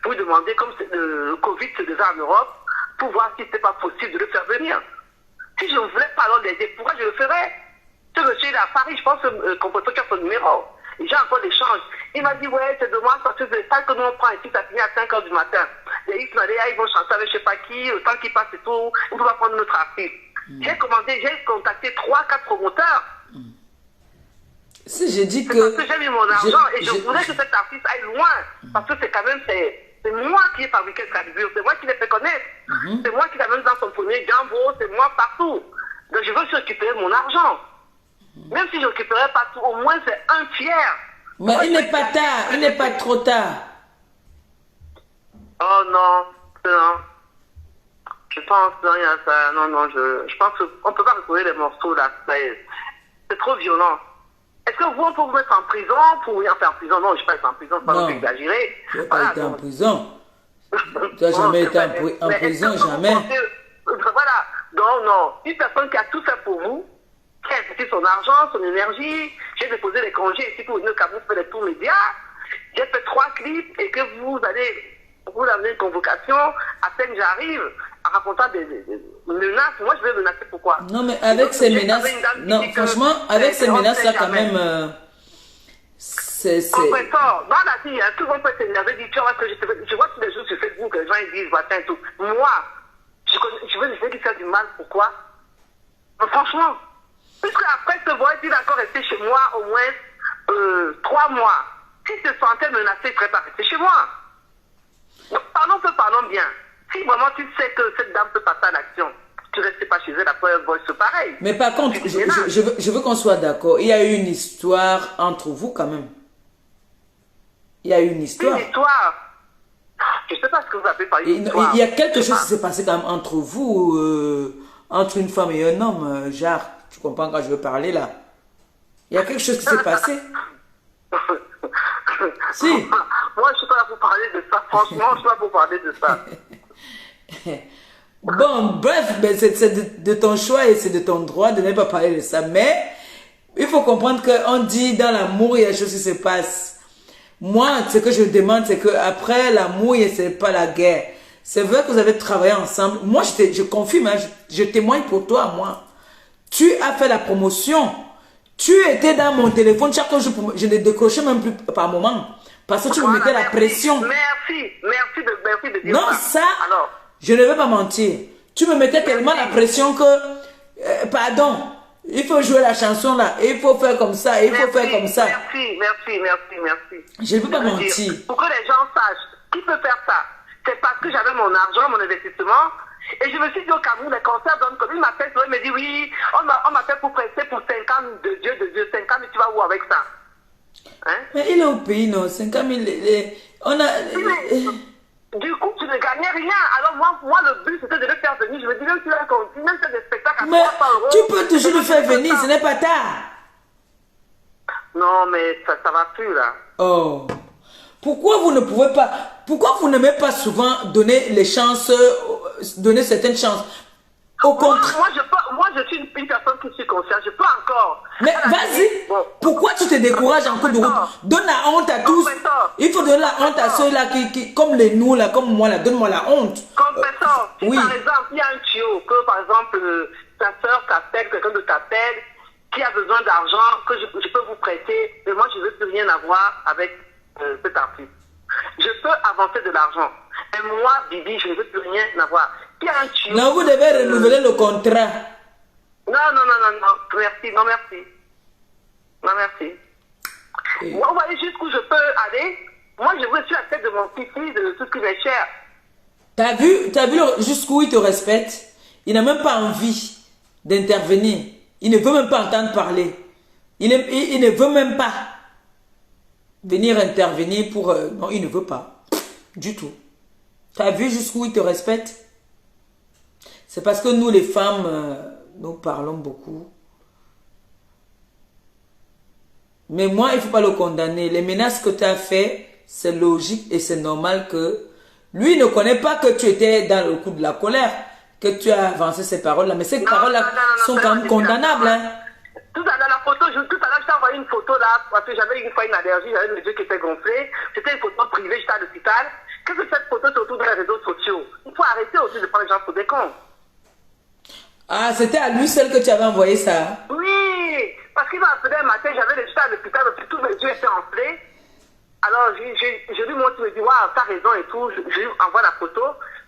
pour lui demander, comme le Covid se faisait en Europe, pour voir si c'était pas possible de le faire venir. Si je ne voulais pas alors l'aider, pourquoi je le ferais? Ce monsieur il est à Paris, je pense qu'on peut pas faire son numéro. Et j'ai encore l'échange. Il m'a dit, ouais, c'est dommage parce que c'est ça que nous on prend ici, ça finit à 5 h du matin. Les Ismaëlia, ils vont chanter avec je sais pas qui, le temps qu'ils passent et tout, on peut pas prendre notre artiste. J'ai contacté 3-4 promoteurs. Si j'ai dit que... Parce que j'ai mis mon argent et je voulais que cet artiste aille loin. Parce que c'est quand même, c'est moi qui ai fabriqué ce calibre, c'est moi qui l'ai fait connaître. C'est moi qui l'ai même dans son premier Gambo, c'est moi partout. Donc je veux récupérer mon argent. Même si je ne récupérais pas tout, au moins c'est 1/3. Mais il n'est pas tard, il n'est pas trop tard. Oh non, non. Je pense, non, il y a ça. Non, je pense qu'on ne peut pas retrouver les morceaux là. C'est trop violent. Est-ce que vous, on peut vous mettre en prison pour rien faire en prison? Non, je ne vais pas être en prison, c'est pas exagéré. Tu n'as pas été en prison. Tu n'as jamais été en prison, jamais. Voilà. Non. Une personne qui a tout fait pour vous, qui a investi son argent, son énergie, j'ai déposé les congés ici pour venir au Cameroun faire les tours médias, j'ai fait 3 clips et que vous allez vous amener une convocation, à peine j'arrive, en racontant des menaces. Moi, je vais menacer pourquoi? Non, mais avec ces menaces, non, franchement, avec ces menaces-là, quand même, c'est... Compresseur, dans la vie, tout le monde peut s'énerver, dire, tu vois ce que je vois tous les jours sur Facebook, les gens ils disent, voilà, et tout. Moi, je veux lui faire du mal, pourquoi? Mais franchement, puisque après ce voyage, il est encore resté chez moi au moins 3 mois. S'il se sentait menacé, il ne serait pas resté chez moi. Donc, parlons bien. Si vraiment tu sais que cette dame peut passer à l'action, tu ne restes pas chez elle après un voice pareil. Mais par contre, je veux qu'on soit d'accord. Il y a eu une histoire entre vous quand même. Il y a eu une histoire. Une histoire. Je ne sais pas ce que vous appelez par une histoire. Il y a quelque chose qui s'est passé quand même entre vous, entre une femme et un homme, genre, tu comprends quand je veux parler là. Il y a quelque chose qui s'est passé. Si. Moi, je ne suis pas là pour parler de ça. Franchement, je ne suis pas là pour parler de ça. Bon, bref, ben c'est de ton choix et c'est de ton droit de ne pas parler de ça. Mais il faut comprendre qu'on dit dans l'amour, il y a des choses qui se passent. Moi, ce que je demande, c'est qu'après l'amour, ce n'est pas la guerre. C'est vrai que vous avez travaillé ensemble. Moi, je confirme, hein, je témoigne pour toi, moi. Tu as fait la promotion. Tu étais dans mon téléphone. Chaque jour, je ne décrochais même plus par moment. Parce que tu me mettais la pression. Merci de dire non, ça, alors, je ne vais pas mentir. Tu me mettais tellement la pression que, pardon, il faut jouer la chanson là, il faut faire comme ça, il faut faire comme ça. Merci. Je ne peux pas mentir. Pour que les gens sachent qui peut faire ça, c'est parce que j'avais mon argent, mon investissement. Et je me suis dit au Cameroun, les concerts donnent comme il m'appelle, il me dit oui, on m'appelle pour prester pour 5 ans de Dieu, 5 ans, mais tu vas où avec ça? Hein? Mais il est au pays, non? 5 ans, on a... Du coup, tu ne gagnais rien. Alors moi le but, c'était de le faire venir. Je me dis, même si tu as continué, même si tu as des spectacles à 300 €. Tu peux toujours le faire venir, ce n'est pas tard. Non, mais ça va plus, là. Oh. Pourquoi vous ne pouvez pas... Pourquoi vous n'aimez pas souvent donner les chances, donner certaines chances? Au contraire... Moi, je suis une personne qui suis consciente. Je peux encore... Mais vas-y. Bon. Pourquoi tu te décourages en cours de route? Donne la honte à tous. Il faut donner la honte à ceux-là qui comme les nous, là, comme moi, là. Donne-moi la honte. Compétent. Si oui. Par exemple, il y a un tuyau que, par exemple, ta soeur t'appelle, quelqu'un de t'appelle, qui a besoin d'argent, que je peux vous prêter, mais moi, je ne veux plus rien avoir avec cet artiste. Je peux avancer de l'argent. Mais Mais moi, Bibi, je ne veux plus rien avoir. Qui a un tuyau? Non, vous devez renouveler le contrat. Non, merci, non, merci. Non, merci. Moi, vous voyez jusqu'où je peux aller. Moi, je veux sur la tête de mon petit, de tout ce qui m'est cher. T'as vu jusqu'où il te respecte? Il n'a même pas envie d'intervenir. Il ne veut même pas entendre parler. Il ne veut même pas venir intervenir pour... non, il ne veut pas. Du tout. T'as vu jusqu'où il te respecte? C'est parce que nous, les femmes, nous parlons beaucoup. Mais moi, il ne faut pas le condamner. Les menaces que tu as fait, c'est logique et c'est normal que... Lui ne connaît pas que tu étais dans le coup de la colère, que tu as avancé ces paroles-là. Mais ces paroles-là sont quand même condamnables. Hein. Tout à l'heure, la photo, tout à l'heure, je t'ai envoyé une photo là, parce que j'avais une fois une allergie, j'avais le yeux qui était gonflé. C'était une photo privée, j'étais à l'hôpital. Qu'est-ce que cette photo se retrouve dans les réseaux sociaux? Il faut arrêter aussi de prendre les gens pour des cons. Ah, c'était à lui seul que tu avais envoyé ça? Oui, parce qu'il m'a appelé un matin, j'avais les à l'hôpital, parce que tous mes yeux étaient enflés. Alors, je lui montre, il me dit, waouh, t'as raison et tout. Je lui envoie la photo.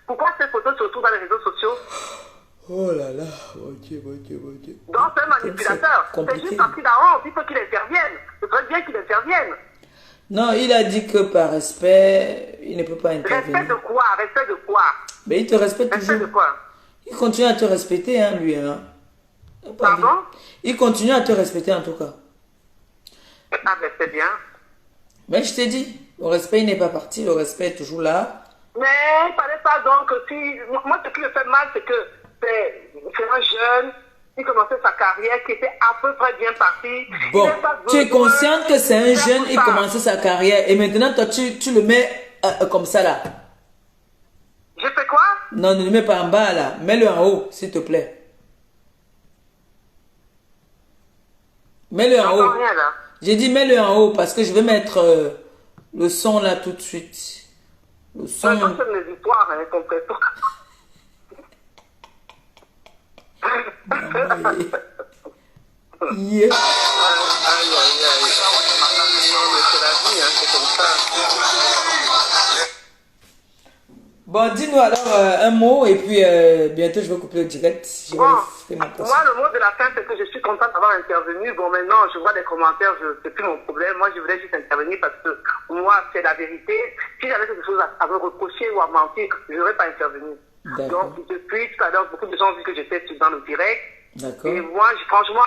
Pourquoi cette photo se retrouve dans les réseaux sociaux? Oh là là, mon Dieu, mon Dieu, mon Dieu. Donc, c'est un manipulateur. C'est juste parce qu'il a honte, il faut qu'il intervienne. C'est très bien qu'il intervienne. Non, il a dit que par respect, il ne peut pas intervenir. Respect de quoi? Respect de quoi? Mais il te respecte Respect toujours. de quoi? Il continue à te respecter, hein, lui. Hein. Pardon? Il continue à te respecter, en tout cas. Ah, ben c'est bien. Mais je t'ai dit, le respect, il n'est pas parti. Le respect est toujours là. Mais il ne fallait pas donc que si... Moi, ce qui me fait mal, c'est que c'est un jeune qui commençait sa carrière, qui était à peu près bien parti. Bon, tu es consciente que c'est un jeune, il commençait sa carrière. Et maintenant, toi, tu le mets comme ça, là. Je fais quoi? Non, ne le mets pas en bas, là. Mets-le en haut, s'il te plaît. Mets-le en haut. Rien, là. J'ai dit mets-le en haut parce que je vais mettre le son là tout de suite. Le son. Non, c'est mes histoires, hein, complètement. Yeah. Aïe, c'est la vie, hein, c'est comme ça. Bon, dis-nous alors un mot et puis bientôt je vais couper le direct. Je vais faire ma moi, le mot de la fin, c'est que je suis contente d'avoir intervenu. Bon, maintenant, je vois des commentaires, c'est plus mon problème. Moi, je voulais juste intervenir parce que moi, c'est la vérité. Si j'avais quelque chose à me reprocher ou à mentir, je n'aurais pas intervenu. Donc, depuis tout à l'heure, beaucoup de gens ont vu que j'étais dans le direct. Et moi, franchement,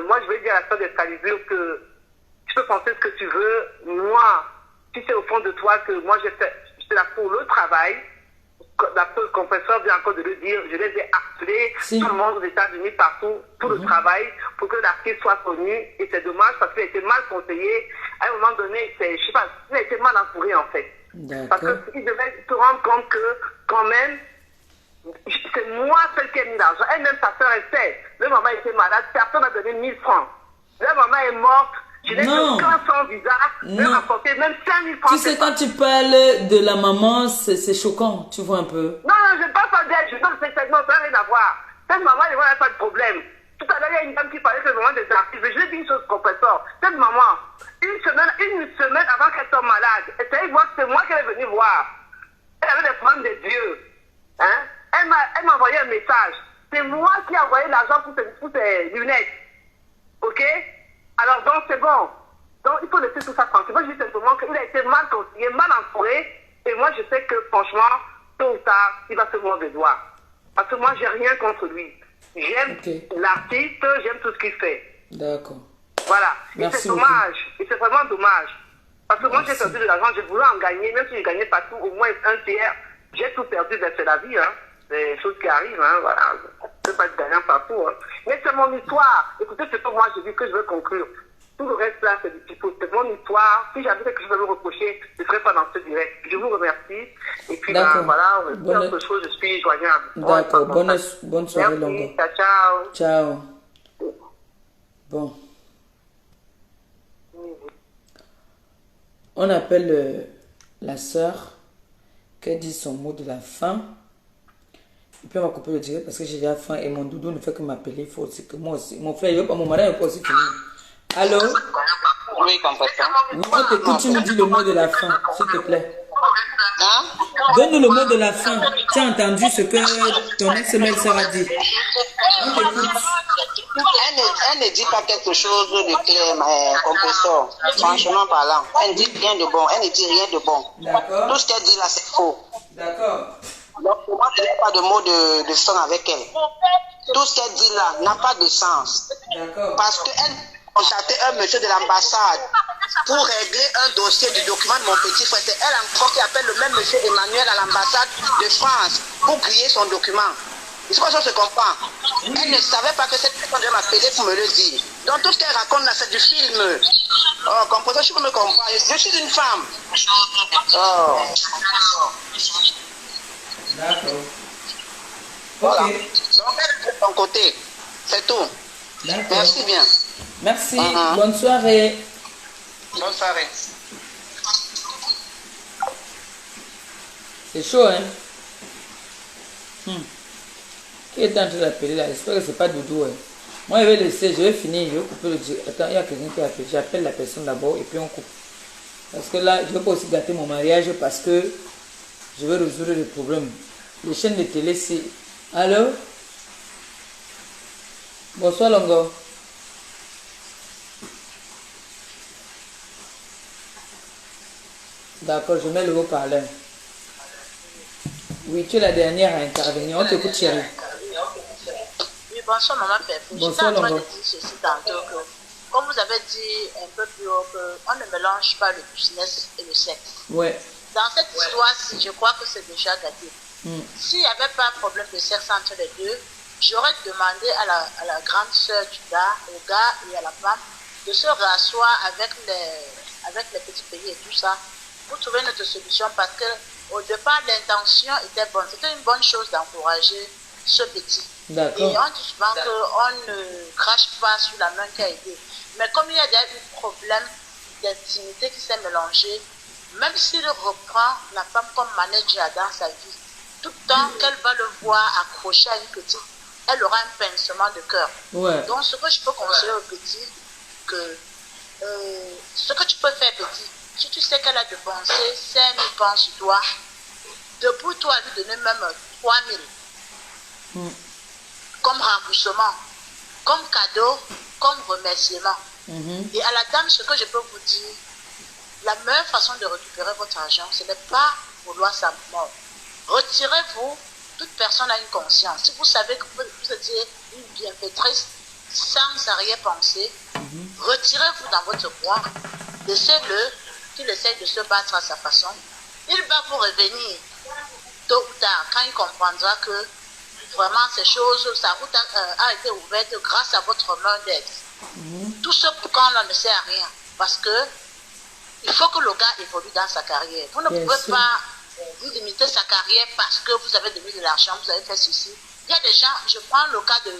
moi, je vais dire à la sœur d'Excalibur que tu peux penser ce que tu veux. Moi, si c'est au fond de toi que moi, j'étais là pour le travail. La confesseur vient encore de le dire, je les ai appelés, tout le monde aux États-Unis, partout, pour le travail, pour que l'artiste soit connu. Et c'est dommage parce qu'il a été mal conseillé. À un moment donné, je sais pas, il a été mal entouré en fait. Parce qu'il devait se rendre compte que, quand même, c'est moi celle qui a mis l'argent. Elle-même, sa soeur, elle sait. Le maman était malade, personne m'a donné 1000 francs. La maman est morte. Je n'ai que 1500 bizarres, même apporté, même 5000 francs. Tu sais, quand tu parles de la maman, c'est choquant, tu vois un peu. Non, je ne parle pas d'elle, je parle spectaclement, ça n'a rien à voir. Cette maman, elle n'a pas de problème. Tout à l'heure, il y a une dame qui parlait de maman des artistes, mais je lui ai dit une chose, professeur. Cette maman, une semaine avant qu'elle tombe malade, essayez de voir que c'est moi qu'elle est venue voir. Elle avait des problèmes de Dieu. Hein? Elle m'a envoyé un message. C'est moi qui ai envoyé l'argent pour ses lunettes. Ok? Alors donc c'est bon. Donc il faut laisser tout ça tranquille. Moi je dis simplement qu'il a été mal conseillé, mal entouré. Et moi je sais que franchement, tôt ou tard, il va se mordre les doigts. Parce que moi j'ai rien contre lui. J'aime l'artiste, j'aime tout ce qu'il fait. D'accord. Voilà. Merci et c'est dommage. Et c'est vraiment dommage. Parce que moi j'ai perdu de l'argent, j'ai voulu en gagner, même si je ne gagnais pas tout, au moins un tiers. J'ai tout perdu, ben c'est la vie, hein. C'est des choses qui arrivent, hein, voilà. Je ne peux pas être gagnant partout, hein. Mais c'est mon histoire. Écoutez, c'est pour moi, je dis que je veux conclure. Tout le reste là, c'est du pipeau. C'est mon histoire. Si j'avais quelque chose à me reprocher, je ne serais pas dans ce direct. Je vous remercie. Et puis, ben, voilà, autre chose, je suis joignable. D'accord. Bonne soirée, Longo. Ciao. Ciao. Bon. On appelle la sœur qui dit son mot de la fin. Et puis on va couper le direct parce que j'ai déjà faim et mon doudou ne fait que m'appeler. Il faut aussi que moi aussi. Mon frère, il veut pas, mon mari, il veut pas aussi finir. Allô? Oui, complètement. On t'écoute, tu nous dis le mot de la fin, s'il te plaît. Hein? Donne-nous le mot de la fin. Tu as entendu ce que ton ex-belle-sœur a dit. On t'écoute. Elle ne dit pas quelque chose de clair, compresseur. Franchement parlant, elle ne dit rien de bon. Elle ne dit rien de bon. D'accord. Tout ce qu'elle dit là, c'est faux. D'accord. Donc, moi, je n'ai pas de mot de son avec elle. Tout ce qu'elle dit là n'a pas de sens. D'accord. Parce qu'elle contactait un monsieur de l'ambassade pour régler un dossier du document de mon petit frère. C'est elle encore qui appelle le même monsieur Emmanuel à l'ambassade de France pour griller son document. Est-ce que ça se comprend? Elle ne savait pas que cette personne devait m'appeler pour me le dire. Donc tout ce qu'elle raconte là, c'est du film. Oh, comprends, je peux me comprendre. Je suis une femme. Oh. D'accord. Voilà. Ok. Donc elle est de ton côté. C'est tout. D'accord. Merci bien. Merci. Bonne soirée. Bonne soirée. C'est chaud, hein? Qui est en train d'appeler là? J'espère que c'est pas Doudou. Hein? Moi, je vais laisser, je vais finir, je vais couper le... Attends, il y a quelqu'un qui a appelé. J'appelle la personne d'abord et puis on coupe. Parce que là, je ne vais pas aussi gâter mon mariage parce que je vais résoudre les problèmes. Les chaînes de télé, c'est... Allô? Bonsoir, Longo. D'accord, je mets le haut-parleur. Oui, tu es la dernière à intervenir. On t'écoute, chérie. Oui, bonsoir, maman Pépé. Bonsoir, J'étais en train Longo. de dire ceci tantôt que, comme vous avez dit un peu plus haut, qu'on ne mélange pas le business et le sexe. Ouais. Dans cette histoire-ci, je crois que c'est déjà gâté. S'il n'y avait pas un problème de sexe entre les deux, j'aurais demandé à la grande sœur du gars, au gars et à la femme, de se rasseoir avec les petits pays et tout ça, pour trouver notre solution, parce que au départ, l'intention était bonne. C'était une bonne chose d'encourager ce petit. D'accord. Et on dit souvent qu'on ne crache pas sur la main qui a aidé. Mais comme il y a déjà eu un problème d'intimité qui s'est mélangé, même s'il reprend la femme comme manager dans sa vie, tout le temps qu'elle va le voir accroché à une petite, elle aura un pincement de cœur. Ouais. Donc, ce que je peux conseiller au petit, que ce que tu peux faire, petit, si tu sais qu'elle a dépensé 5 000 francs sur toi, debout-toi à lui donner même 3 000 comme remboursement, comme cadeau, comme remerciement. Et à la dame, ce que je peux vous dire, la meilleure façon de récupérer votre argent, ce n'est pas vouloir sa mort. Retirez-vous, toute personne a une conscience. Si vous savez que vous étiez une bienfaitrice sans arrière-pensée, retirez-vous dans votre coin, laissez-le qu'il essaye de se battre à sa façon. Il va vous revenir tôt ou tard quand il comprendra que vraiment ces choses, sa route a été ouverte grâce à votre main d'aide. Tout ce boucan-là ne sert à rien parce que il faut que le gars évolue dans sa carrière. Vous ne pouvez pas vous limiter sa carrière parce que vous avez donné de l'argent, vous avez fait ceci. Il y a des gens, je prends le cas de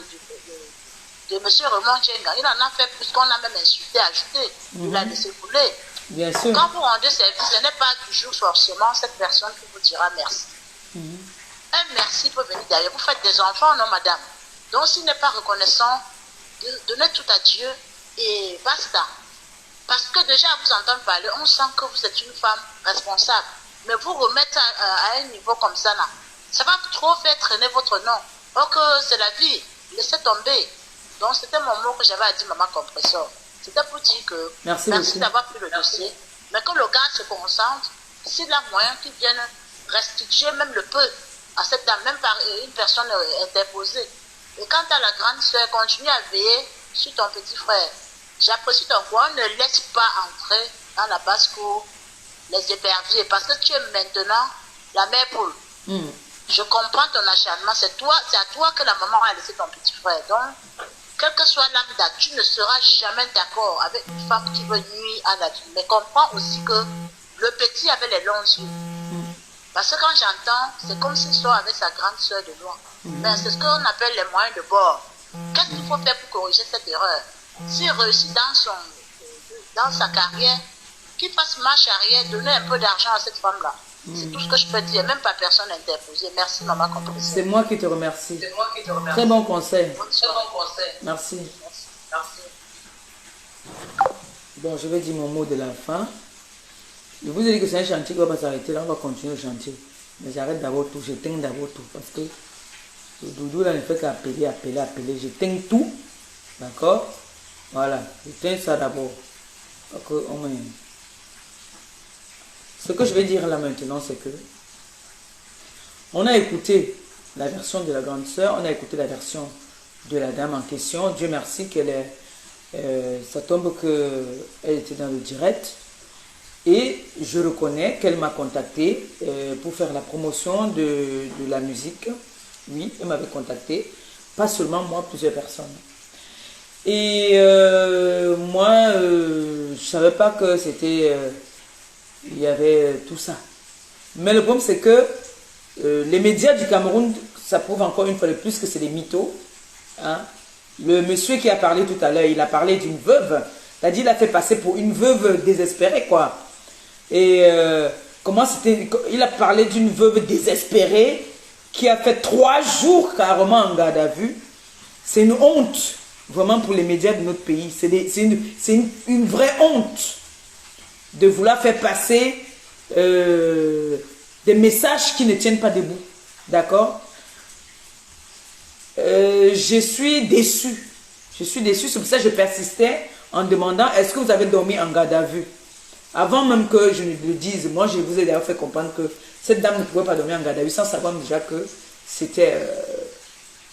M. Raymond Djenga, il en a fait plus qu'on a même insulté, ajouté. Il a laissé couler. Bien sûr. Quand vous rendez service, ce n'est pas toujours forcément cette personne qui vous dira merci. Un merci peut venir derrière. Vous faites des enfants, non, madame? Donc, s'il n'est pas reconnaissant, donnez tout à Dieu et basta. Parce que déjà, à vous entendre parler, on sent que vous êtes une femme responsable. Mais vous remettre à un niveau comme ça, là, ça va trop faire traîner votre nom. Or que c'est la vie, laissez tomber. Donc, c'était mon mot que j'avais à dire, maman compresseur. C'était pour dire que merci d'avoir pris le dossier, mais que le gars se concentre, s'il a moyen qu'il vienne restituer même le peu à cette dame, même par une personne interposée. Et quant à la grande soeur, continue à veiller sur ton petit frère. J'apprécie ton courage, ne laisse pas entrer dans la basse-cour les éperviers, parce que tu es maintenant la mère poule. Je comprends ton acharnement, c'est à toi que la maman a laissé ton petit frère. Donc, quelle que soit l'âme d'âme, tu ne seras jamais d'accord avec une femme qui veut nuire à la vie. Mais comprends aussi que le petit avait les longs yeux. Parce que quand j'entends, c'est comme s'il sort avec sa grande soeur de loin. Mais c'est ce qu'on appelle les moyens de bord. Qu'est-ce qu'il faut faire pour corriger cette erreur? S'il réussit dans sa carrière, qu'il fasse marche arrière, donner un peu d'argent à cette femme-là. C'est tout ce que je peux dire, même pas personne interposée. Merci, maman compressée. C'est moi qui te remercie. Très bon conseil. Merci. Bon, je vais dire mon mot de la fin. Je vous ai dit que c'est un chantier qui ne va pas s'arrêter. Là, on va continuer le chantier. Mais j'arrête d'abord tout. J'éteins d'abord tout. Parce que le doudou là ne fait qu'appeler, appeler, appeler. J'éteins tout. D'accord? Voilà. J'éteins ça d'abord. Ce que je vais dire là maintenant, c'est que on a écouté la version de la grande sœur, on a écouté la version de la dame en question. Dieu merci qu'elle est, ça tombe qu'elle était dans le direct. Et je reconnais qu'elle m'a contacté pour faire la promotion de la musique. Oui, elle m'avait contacté. Pas seulement moi, plusieurs personnes. Et moi, je ne savais pas que c'était... il y avait tout ça. Mais le problème, c'est que les médias du Cameroun, ça prouve encore une fois de plus que c'est des mythos. Hein? Le monsieur qui a parlé tout à l'heure, il a parlé d'une veuve. C'est-à-dire, il a fait passer pour une veuve désespérée, quoi. Et comment c'était... Il a parlé d'une veuve désespérée qui a fait 3 jours carrément en garde à vue. C'est une honte, vraiment, pour les médias de notre pays. C'est une vraie honte de vouloir faire passer des messages qui ne tiennent pas debout. D'accord? Je suis déçu. Je suis déçu, c'est pour ça que je persistais en demandant, est-ce que vous avez dormi en garde à vue? Avant même que je ne le dise, moi je vous ai déjà fait comprendre que cette dame ne pouvait pas dormir en garde à vue sans savoir déjà que c'était...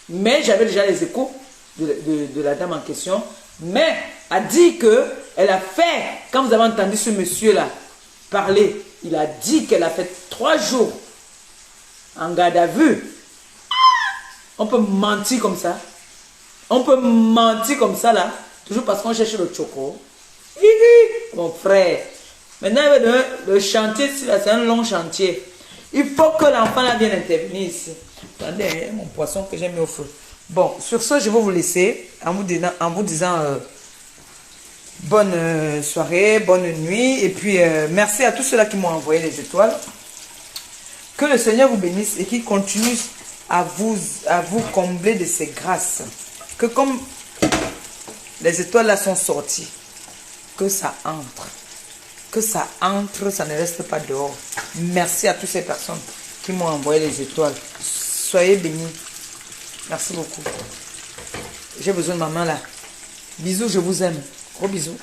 Mais j'avais déjà les échos de la dame en question. Mais a dit qu'elle a fait, quand vous avez entendu ce monsieur-là parler, il a dit qu'elle a fait 3 jours en garde à vue. On peut mentir comme ça. On peut mentir comme ça là, toujours parce qu'on cherche le choco. Mon frère. Maintenant, le chantier, c'est un long chantier. Il faut que l'enfant là vienne intervenir ici. Attendez, mon poisson que j'ai mis au feu. Bon, sur ce, je vais vous laisser en vous disant bonne soirée, bonne nuit. Et puis, merci à tous ceux-là qui m'ont envoyé les étoiles. Que le Seigneur vous bénisse et qu'il continue à vous combler de ses grâces. Que comme les étoiles là sont sorties, que ça entre. Que ça entre, ça ne reste pas dehors. Merci à toutes ces personnes qui m'ont envoyé les étoiles. Soyez bénis. Merci beaucoup. J'ai besoin de ma main là. Bisous, je vous aime. Gros bisous.